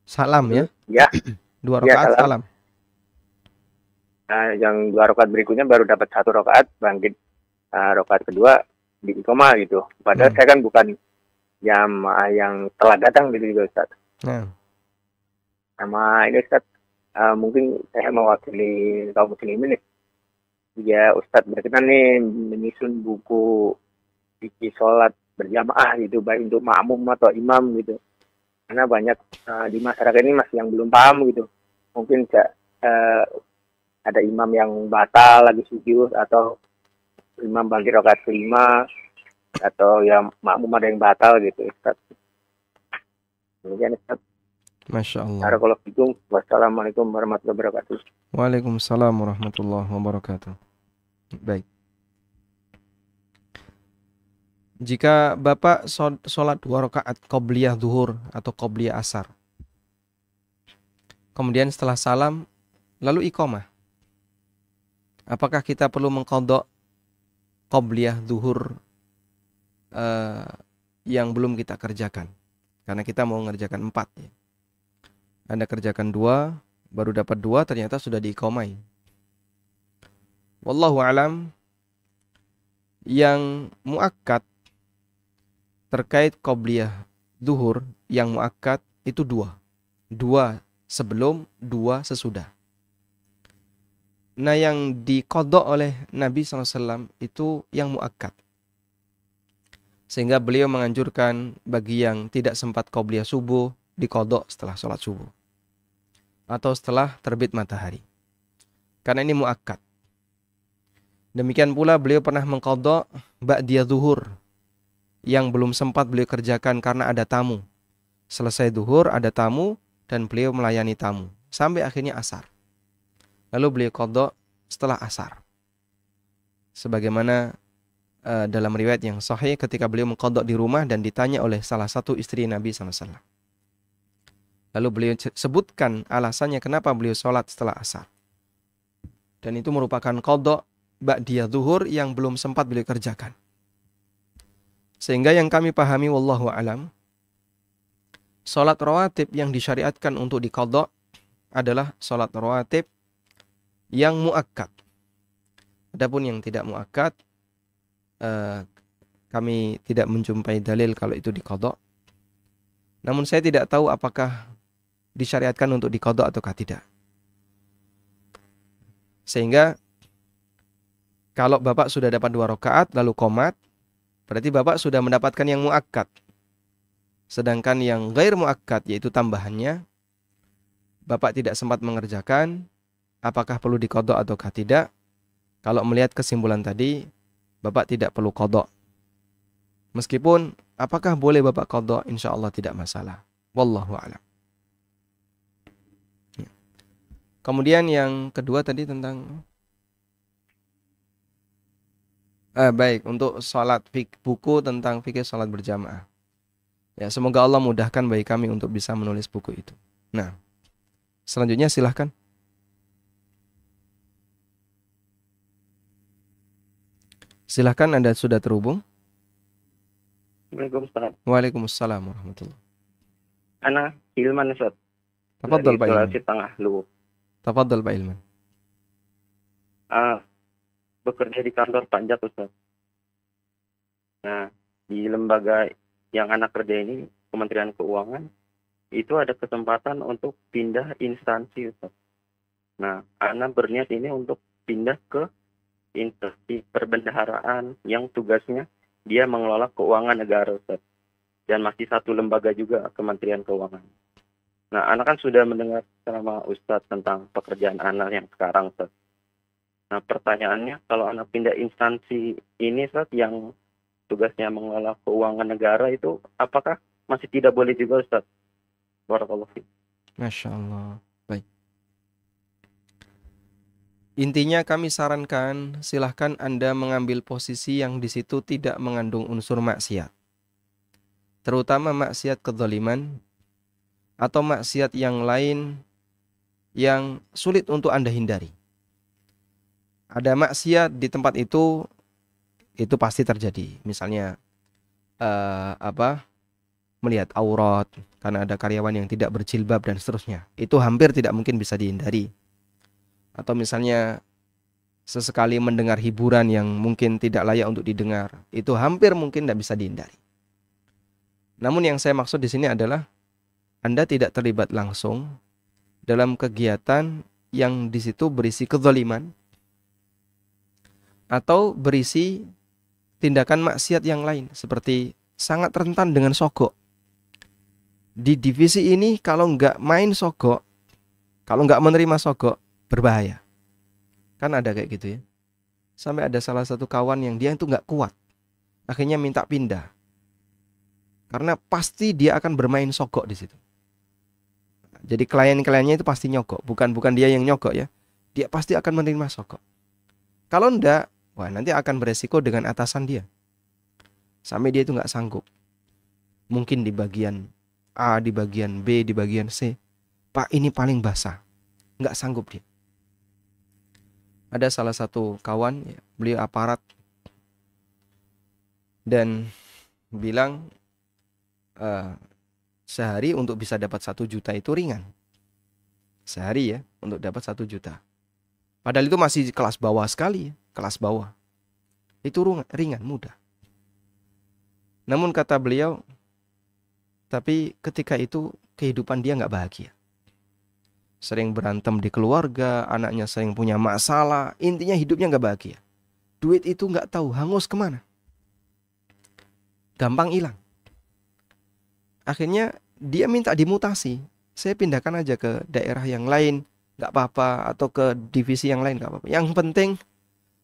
salam ya. Ya, 2 Ya, rakaat salam. salam. nah, yang 2 rakaat berikutnya baru dapat 1 rakaat, bangkit rakaat kedua di iqomah gitu. Padahal saya kan bukan jamaah yang telah datang gitu juga Ustaz. Nah, Sama ini Ustaz, mungkin saya mewakili kaum muslimin nih. Ya Ustaz berkenan nih menyusun buku fikih sholat berjamaah gitu, baik untuk makmum atau imam gitu. Karena banyak di masyarakat ini masih yang belum paham gitu. Mungkin ada imam yang batal lagi sujud, atau imam bangkit rakaat kelima, atau yang makmum ada yang batal gitu Ustaz. Demikian Ustaz. Masya Allah. Barakallahu fikum. Wassalamualaikum warahmatullahi wabarakatuh. Waalaikumsalam warahmatullahi wabarakatuh. Baik. Jika Bapak sholat 2 rakaat qobliyah zuhur atau qobliyah asar, kemudian setelah salam lalu iqamah, apakah kita perlu mengqadha qobliyah zuhur yang belum kita kerjakan? Karena kita mau mengerjakan 4 ya. Anda kerjakan 2, baru dapat 2, ternyata sudah diiqamai. Wallahu alam, yang muakkad terkait qobliyah zuhur yang muakkad itu 2. 2 sebelum, 2 sesudah. Nah, yang diqadha oleh Nabi SAW itu yang muakkad. Sehingga beliau menganjurkan bagi yang tidak sempat qobliyah subuh, diqadha setelah sholat subuh. Atau setelah terbit matahari. Karena ini muakkad. Demikian pula beliau pernah mengqadha ba'diyah zuhur yang belum sempat beliau kerjakan karena ada tamu. Selesai zuhur ada tamu dan beliau melayani tamu sampai akhirnya asar. Lalu beliau qadha setelah asar. Sebagaimana dalam riwayat yang sahih ketika beliau mengqadha di rumah dan ditanya oleh salah satu istri Nabi SAW. Lalu beliau sebutkan alasannya kenapa beliau sholat setelah asar. Dan itu merupakan qadha ba'diyah zuhur yang belum sempat beliau kerjakan. Sehingga yang kami pahami wallahu alam, sholat rawatib yang disyariatkan untuk diqadha adalah sholat rawatib yang muakkad. Adapun yang tidak muakkad, kami tidak menjumpai dalil kalau itu diqadha. Namun saya tidak tahu apakah disyariatkan untuk diqadha ataukah tidak. Sehingga kalau Bapak sudah dapat 2 rakaat lalu qomat, berarti Bapak sudah mendapatkan yang muakkad. Sedangkan yang ghair muakkad, yaitu tambahannya, Bapak tidak sempat mengerjakan, apakah perlu diqadha ataukah tidak? Kalau melihat kesimpulan tadi, Bapak tidak perlu qadha. Meskipun apakah boleh Bapak qadha? Insyaallah tidak masalah. Wallahu a'lam. Kemudian yang kedua tadi tentang baik, untuk sholat buku tentang fikih sholat berjamaah. Ya, semoga Allah mudahkan bagi kami untuk bisa menulis buku itu. Nah, selanjutnya silahkan. Silahkan, Anda sudah terhubung. Waalaikumsalam. Waalaikumsalam warahmatullahi. Ana Ilman Ustaz. Tafadhal Pak Ilman. Sulawesi Tengah, Luwu. Tafadhal Pak Ilman. Bekerja di kantor pajak Ustaz. Nah, di lembaga yang anak kerja ini, Kementerian Keuangan, itu ada kesempatan untuk pindah instansi Ustaz. Nah, anak berniat ini untuk pindah ke instansi perbendaharaan yang tugasnya dia mengelola keuangan negara Ustaz. Dan masih satu lembaga juga, Kementerian Keuangan. Nah, anak kan sudah mendengar sama Ustaz tentang pekerjaan anak yang sekarang Ustaz. Nah, pertanyaannya, kalau anak pindah instansi ini Ustaz yang tugasnya mengelola keuangan negara itu, apakah masih tidak boleh juga Ustaz? Barakallahu fiik. Masya Allah. Baik. Intinya kami sarankan silahkan Anda mengambil posisi yang di situ tidak mengandung unsur maksiat. Terutama maksiat kezaliman atau maksiat yang lain yang sulit untuk Anda hindari. Ada maksiat di tempat itu itu pasti terjadi. Misalnya melihat aurat karena ada karyawan yang tidak berjilbab dan seterusnya. Itu hampir tidak mungkin bisa dihindari. Atau misalnya sesekali mendengar hiburan yang mungkin tidak layak untuk didengar, itu hampir mungkin tidak bisa dihindari. Namun yang saya maksud di sini adalah Anda tidak terlibat langsung dalam kegiatan yang di situ berisi kezaliman atau berisi tindakan maksiat yang lain, seperti sangat rentan dengan sogok. Di divisi ini kalau nggak main sogok, kalau nggak menerima sogok, berbahaya. Kan ada kayak gitu ya. Sampai ada salah satu kawan yang dia itu nggak kuat, akhirnya minta pindah. Karena pasti dia akan bermain sogok di situ. Jadi klien-kliennya itu pasti nyogok, bukan dia yang nyogok ya. Dia pasti akan menerima sogok. Kalau enggak, wah nanti akan beresiko dengan atasan dia. Sampai dia itu nggak sanggup. Mungkin di bagian A, di bagian B, di bagian C. Pak, ini paling basah. Nggak sanggup dia. Ada salah satu kawan, ya, beliau aparat. Dan bilang, sehari untuk bisa dapat 1 juta itu ringan. Sehari ya, untuk dapat 1 juta. Padahal itu masih kelas bawah sekali ya. Kelas bawah. Itu ringan, mudah. Namun kata beliau, tapi ketika itu kehidupan dia nggak bahagia. Sering berantem di keluarga, anaknya sering punya masalah, intinya hidupnya nggak bahagia. Duit itu nggak tahu hangus kemana. Gampang hilang. Akhirnya dia minta dimutasi. Saya pindahkan aja ke daerah yang lain, nggak apa-apa, atau ke divisi yang lain nggak apa-apa. Yang penting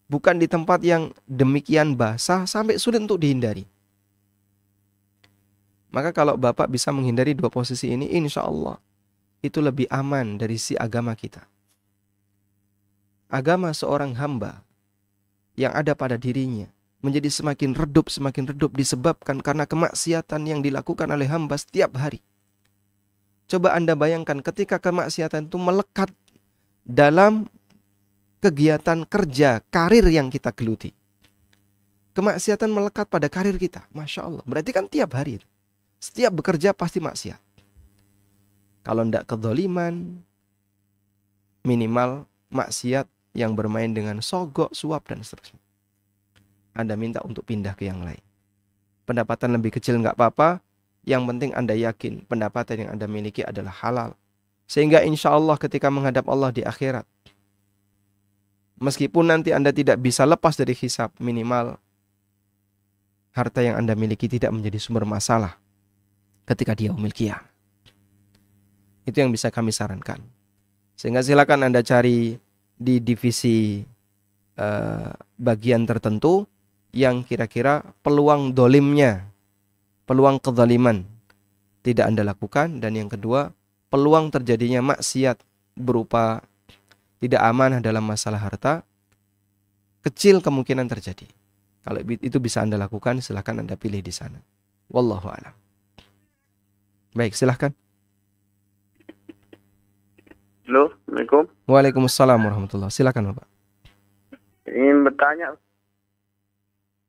bukan di tempat yang demikian basah sampai sulit untuk dihindari. Maka kalau Bapak bisa menghindari 2 posisi ini, insya Allah itu lebih aman dari si agama kita. Agama seorang hamba yang ada pada dirinya menjadi semakin redup disebabkan karena kemaksiatan yang dilakukan oleh hamba setiap hari. Coba Anda bayangkan ketika kemaksiatan itu melekat dalam kegiatan kerja, karir yang kita geluti. Kemaksiatan melekat pada karir kita, Masya Allah. Berarti kan tiap hari itu. Setiap bekerja pasti maksiat. Kalau tidak kezaliman, minimal maksiat yang bermain dengan sogok, suap, dan seterusnya. Anda minta untuk pindah ke yang lain. Pendapatan lebih kecil nggak apa-apa. Yang penting Anda yakin pendapatan yang Anda miliki adalah halal. Sehingga insya Allah ketika menghadap Allah di akhirat, meskipun nanti Anda tidak bisa lepas dari hisab, minimal harta yang Anda miliki tidak menjadi sumber masalah ketika dia memiliki. Itu yang bisa kami sarankan. Sehingga silakan Anda cari di divisi bagian tertentu yang kira-kira peluang dolimnya, peluang kezaliman tidak Anda lakukan. Dan yang kedua, peluang terjadinya maksiat berupa tidak amanah dalam masalah harta, kecil kemungkinan terjadi. Kalau itu bisa Anda lakukan, silakan Anda pilih di sana. Wallahu a'lam. Baik, silahkan. Halo, Assalamualaikum. Waalaikumsalam warahmatullahi. Silakan Bapak. Ingin bertanya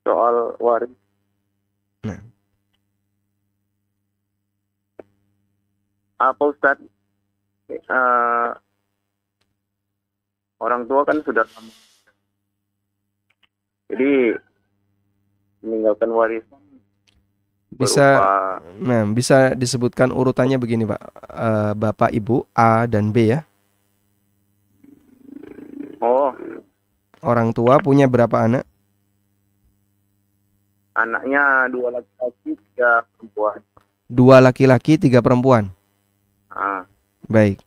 soal waris. Nah. Apa Ustaz? Orang tua kan sudah lama. Jadi meninggalkan warisan bisa disebutkan urutannya begini Pak. Bapak, Ibu, A dan B ya. Oh. Orang tua punya berapa anak? Anaknya 2 laki-laki, 3 perempuan. 2 laki-laki, 3 perempuan. Baik.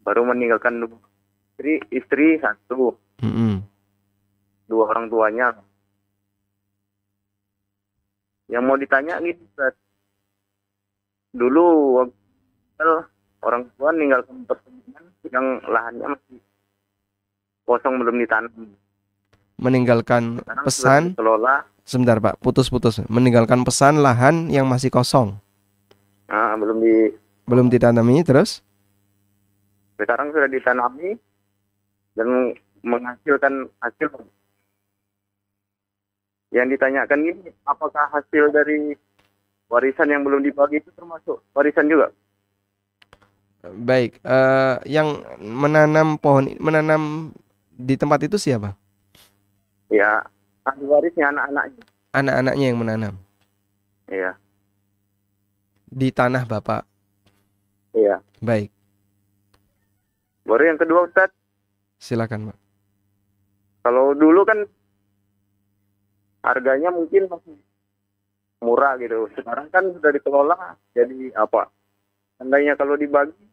Baru meninggalkan istri 1. 2 orang tuanya. Yang mau ditanya gitu, Ustaz. Dulu waktu orang tua meninggalkan pertanian yang lahannya masih kosong, belum ditanam. Meninggalkan Sekarang pesan. Kelola. Sebentar Pak, putus-putus. Meninggalkan pesan lahan yang masih kosong. Belum ditanami, terus? Sekarang sudah ditanami dan menghasilkan hasil. Yang ditanyakan ini, apakah hasil dari warisan yang belum dibagi itu termasuk warisan juga? Baik, yang menanam di tempat itu siapa? Ya, ahli warisnya anak-anaknya. Anak-anaknya yang menanam Iya, di tanah Bapak. iya. Baik, Baru yang kedua, Ustadz, silakan, Pak. kalau dulu kan harganya mungkin masih murah gitu. Sekarang kan sudah dikelola, jadi apa? Andainya kalau dibagi,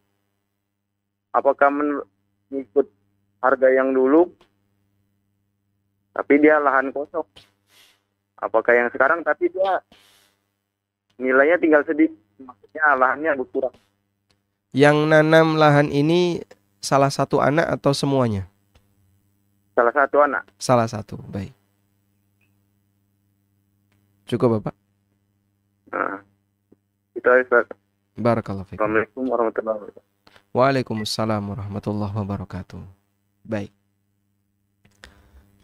apakah mengikut harga yang dulu, tapi dia lahan kosong? Apakah yang sekarang, tapi dia nilainya tinggal sedikit, maksudnya lahannya berkurang? Yang nanam lahan ini salah satu anak atau semuanya? Salah satu anak. Salah satu, baik. Cukup, Bapak? Nah, itu aja, Ustadz. Barakallahu fikum. Assalamualaikum warahmatullahi wabarakatuh. Waalaikumsalam warahmatullahi wabarakatuh. Baik.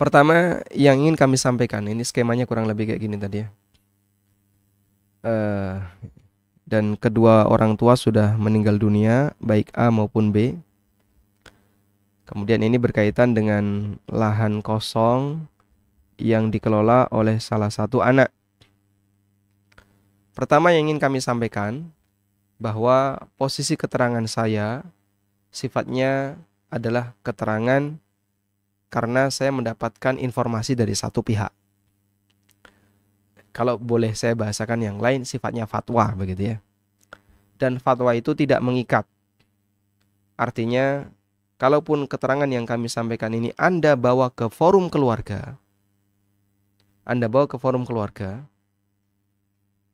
Pertama yang ingin kami sampaikan, ini skemanya kurang lebih kayak gini tadi ya. Dan kedua orang tua sudah meninggal dunia, baik A maupun B. Kemudian ini berkaitan dengan lahan kosong yang dikelola oleh salah satu anak. Pertama yang ingin kami sampaikan, bahwa posisi keterangan saya sifatnya adalah keterangan karena saya mendapatkan informasi dari satu pihak. Kalau boleh saya bahasakan yang lain, sifatnya fatwa begitu ya. Dan fatwa itu tidak mengikat. Artinya, kalaupun keterangan yang kami sampaikan ini Anda bawa ke forum keluarga,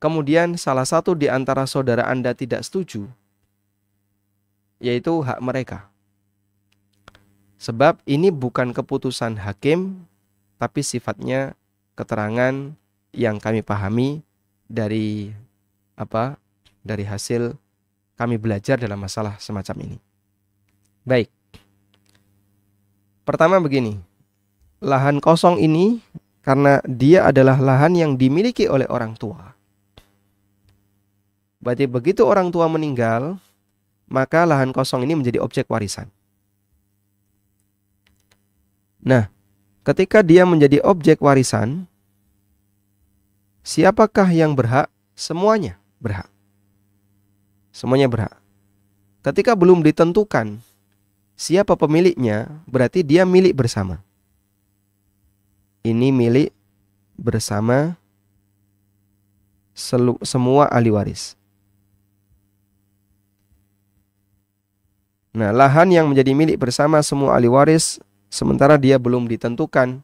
kemudian salah satu di antara saudara Anda tidak setuju, yaitu hak mereka. Sebab ini bukan keputusan hakim, tapi sifatnya keterangan yang kami pahami dari dari hasil kami belajar dalam masalah semacam ini. Baik. Pertama begini, lahan kosong ini karena dia adalah lahan yang dimiliki oleh orang tua. Berarti begitu orang tua meninggal, maka lahan kosong ini menjadi objek warisan. Nah, ketika dia menjadi objek warisan, siapakah yang berhak? Semuanya berhak. Semuanya berhak. Ketika belum ditentukan siapa pemiliknya, berarti dia milik bersama. Ini milik bersama semua ahli waris. Nah, lahan yang menjadi milik bersama semua ahli waris, sementara dia belum ditentukan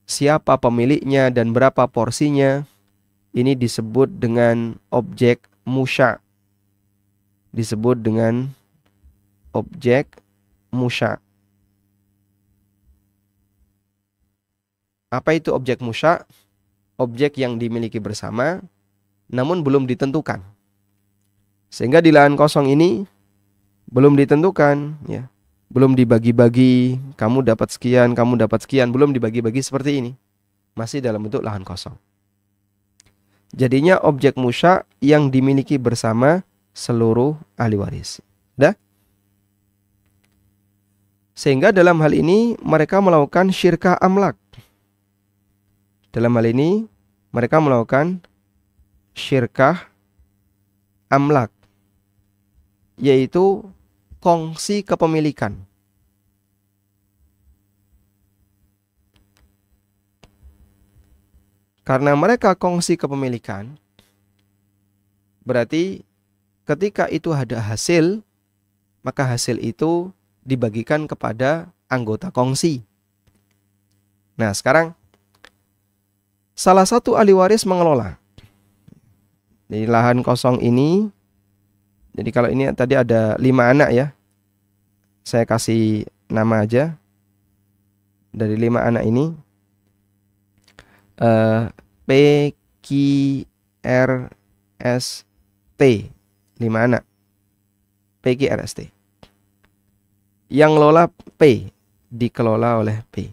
siapa pemiliknya dan berapa porsinya, ini disebut dengan objek musya. Disebut dengan objek musya. Apa itu objek musya? Objek yang dimiliki bersama, namun belum ditentukan. Sehingga di lahan kosong ini belum ditentukan, ya, belum dibagi-bagi, kamu dapat sekian, belum dibagi-bagi seperti ini, masih dalam bentuk lahan kosong. Jadinya objek musya yang dimiliki bersama seluruh ahli waris. Dah? Sehingga dalam hal ini mereka melakukan syirkah amlak. Dalam hal ini mereka melakukan syirkah amlak, yaitu kongsi kepemilikan. Karena mereka kongsi kepemilikan, berarti ketika itu ada hasil, maka hasil itu dibagikan kepada anggota kongsi. Nah, sekarang salah satu ahli waris mengelola di lahan kosong ini. Jadi kalau ini tadi ada 5 anak ya, saya kasih nama aja. Dari 5 anak ini, P, Q, R, S, T. 5 anak. P, Q, R, S, T. Yang ngelola P, dikelola oleh P.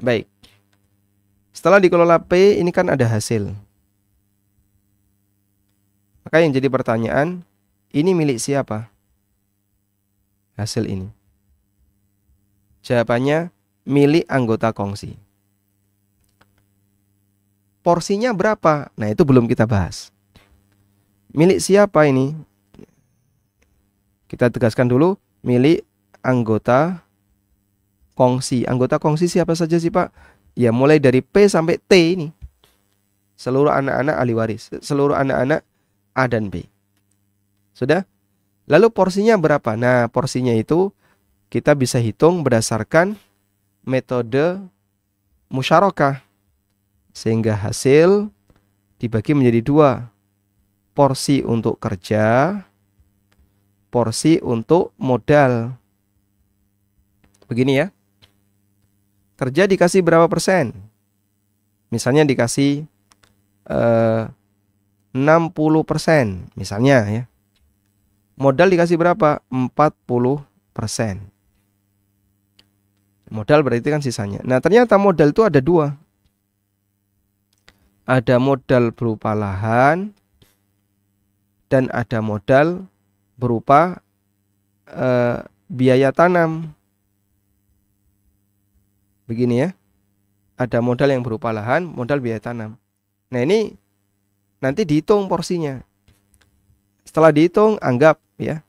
Baik. Setelah dikelola P, ini kan ada hasil. Maka yang jadi pertanyaan, ini milik siapa? Hasil ini. Jawabannya milik anggota kongsi. Porsinya berapa? Nah, itu belum kita bahas. Milik siapa ini? Kita tegaskan dulu, milik anggota kongsi. Anggota kongsi siapa saja sih, Pak? Ya, mulai dari P sampai T ini. Seluruh anak-anak ahli waris, seluruh anak-anak A dan B. Sudah? Lalu porsinya berapa? Nah, porsinya itu kita bisa hitung berdasarkan metode musyarakah. Sehingga hasil dibagi menjadi dua. Porsi untuk kerja, porsi untuk modal. Begini ya. Kerja dikasih berapa persen? Misalnya dikasih 60%. Misalnya ya. Modal dikasih berapa? 40%. Modal berarti kan sisanya. Nah, ternyata modal itu ada dua. Ada modal berupa lahan dan ada modal berupa biaya tanam. Begini ya. Ada modal yang berupa lahan, modal biaya tanam. Nah, ini nanti dihitung porsinya. Setelah dihitung, anggap ya.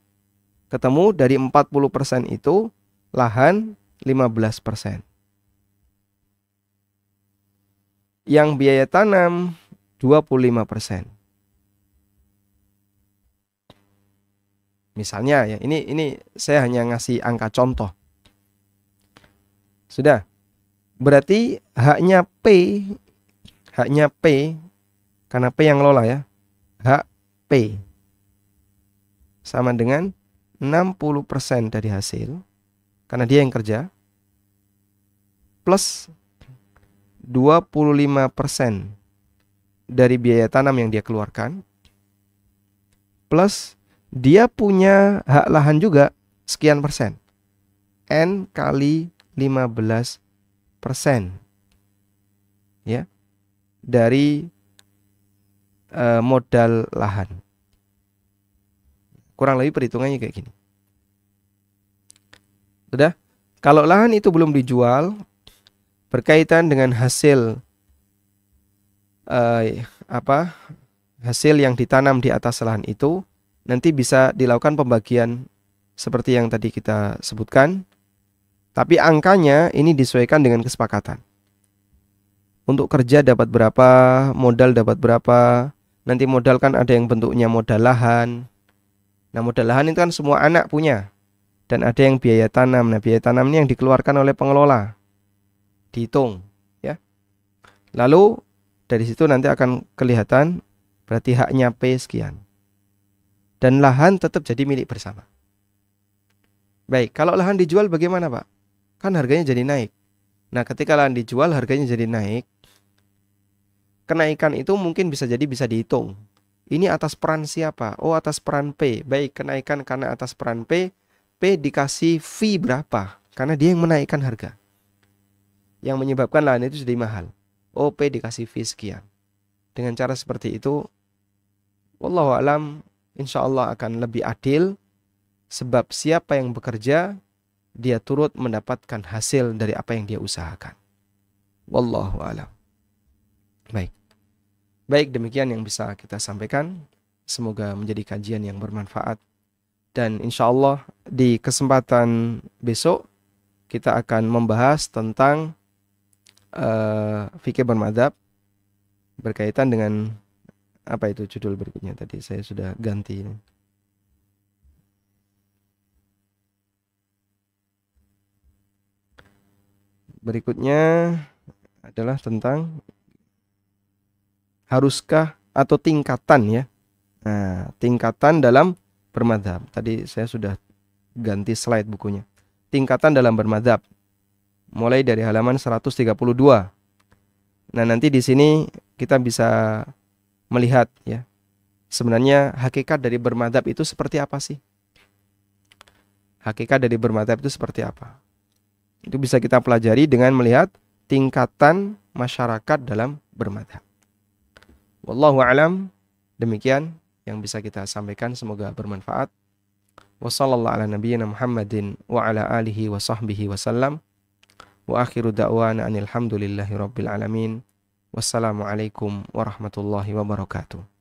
Ketemu dari 40% itu lahan 15%. Yang biaya tanam 25%. Misalnya ya, ini saya hanya ngasih angka contoh. Sudah. Berarti haknya P karena P yang ngelola ya. Hak P sama dengan 60% dari hasil karena dia yang kerja plus 25% dari biaya tanam yang dia keluarkan plus dia punya hak lahan juga sekian persen. N kali 15% ya dari modal lahan. Kurang lebih perhitungannya kayak gini. Sudah? Kalau lahan itu belum dijual, berkaitan dengan hasil hasil yang ditanam di atas lahan itu nanti bisa dilakukan pembagian seperti yang tadi kita sebutkan. Tapi angkanya ini disesuaikan dengan kesepakatan. Untuk kerja dapat berapa, modal dapat berapa. Nanti modal kan ada yang bentuknya modal lahan. Nah, modal lahan itu kan semua anak punya. Dan ada yang biaya tanam. Nah, biaya tanam ini yang dikeluarkan oleh pengelola. Dihitung ya. Lalu dari situ nanti akan kelihatan berarti haknya P sekian. Dan lahan tetap jadi milik bersama. Baik, kalau lahan dijual bagaimana, Pak? Kan harganya jadi naik. Nah, ketika lahan dijual harganya jadi naik, kenaikan itu mungkin bisa dihitung. Ini atas peran siapa? Oh, atas peran P. Baik, kenaikan karena atas peran P. P dikasih fee berapa? Karena dia yang menaikkan harga. Yang menyebabkan lahan itu jadi mahal. Oh, P dikasih fee sekian. Dengan cara seperti itu, wallahu alam, insya Allah akan lebih adil. Sebab siapa yang bekerja, dia turut mendapatkan hasil dari apa yang dia usahakan. Wallahu alam. Baik, demikian yang bisa kita sampaikan. Semoga menjadi kajian yang bermanfaat. Dan insya Allah di kesempatan besok kita akan membahas tentang fikih bermadzhab berkaitan dengan apa itu judul berikutnya tadi saya sudah ganti. Berikutnya adalah tentang haruskah atau tingkatan ya. Nah, tingkatan dalam bermadzhab. Tadi saya sudah ganti slide bukunya. Tingkatan dalam bermadzhab. Mulai dari halaman 132. Nah, nanti di sini kita bisa melihat ya. Sebenarnya hakikat dari bermadzhab itu seperti apa sih? Hakikat dari bermadzhab itu seperti apa? Itu bisa kita pelajari dengan melihat tingkatan masyarakat dalam bermadhab. Wallahu a'lam. Demikian yang bisa kita sampaikan, semoga bermanfaat. Wassallallahu ala nabiyyina Muhammadin wa ala alihi wa sahbihi wasallam. Wa akhiru da'wana anil hamdulillahi rabbil alamin. Wassalamualaikum warahmatullahi wabarakatuh.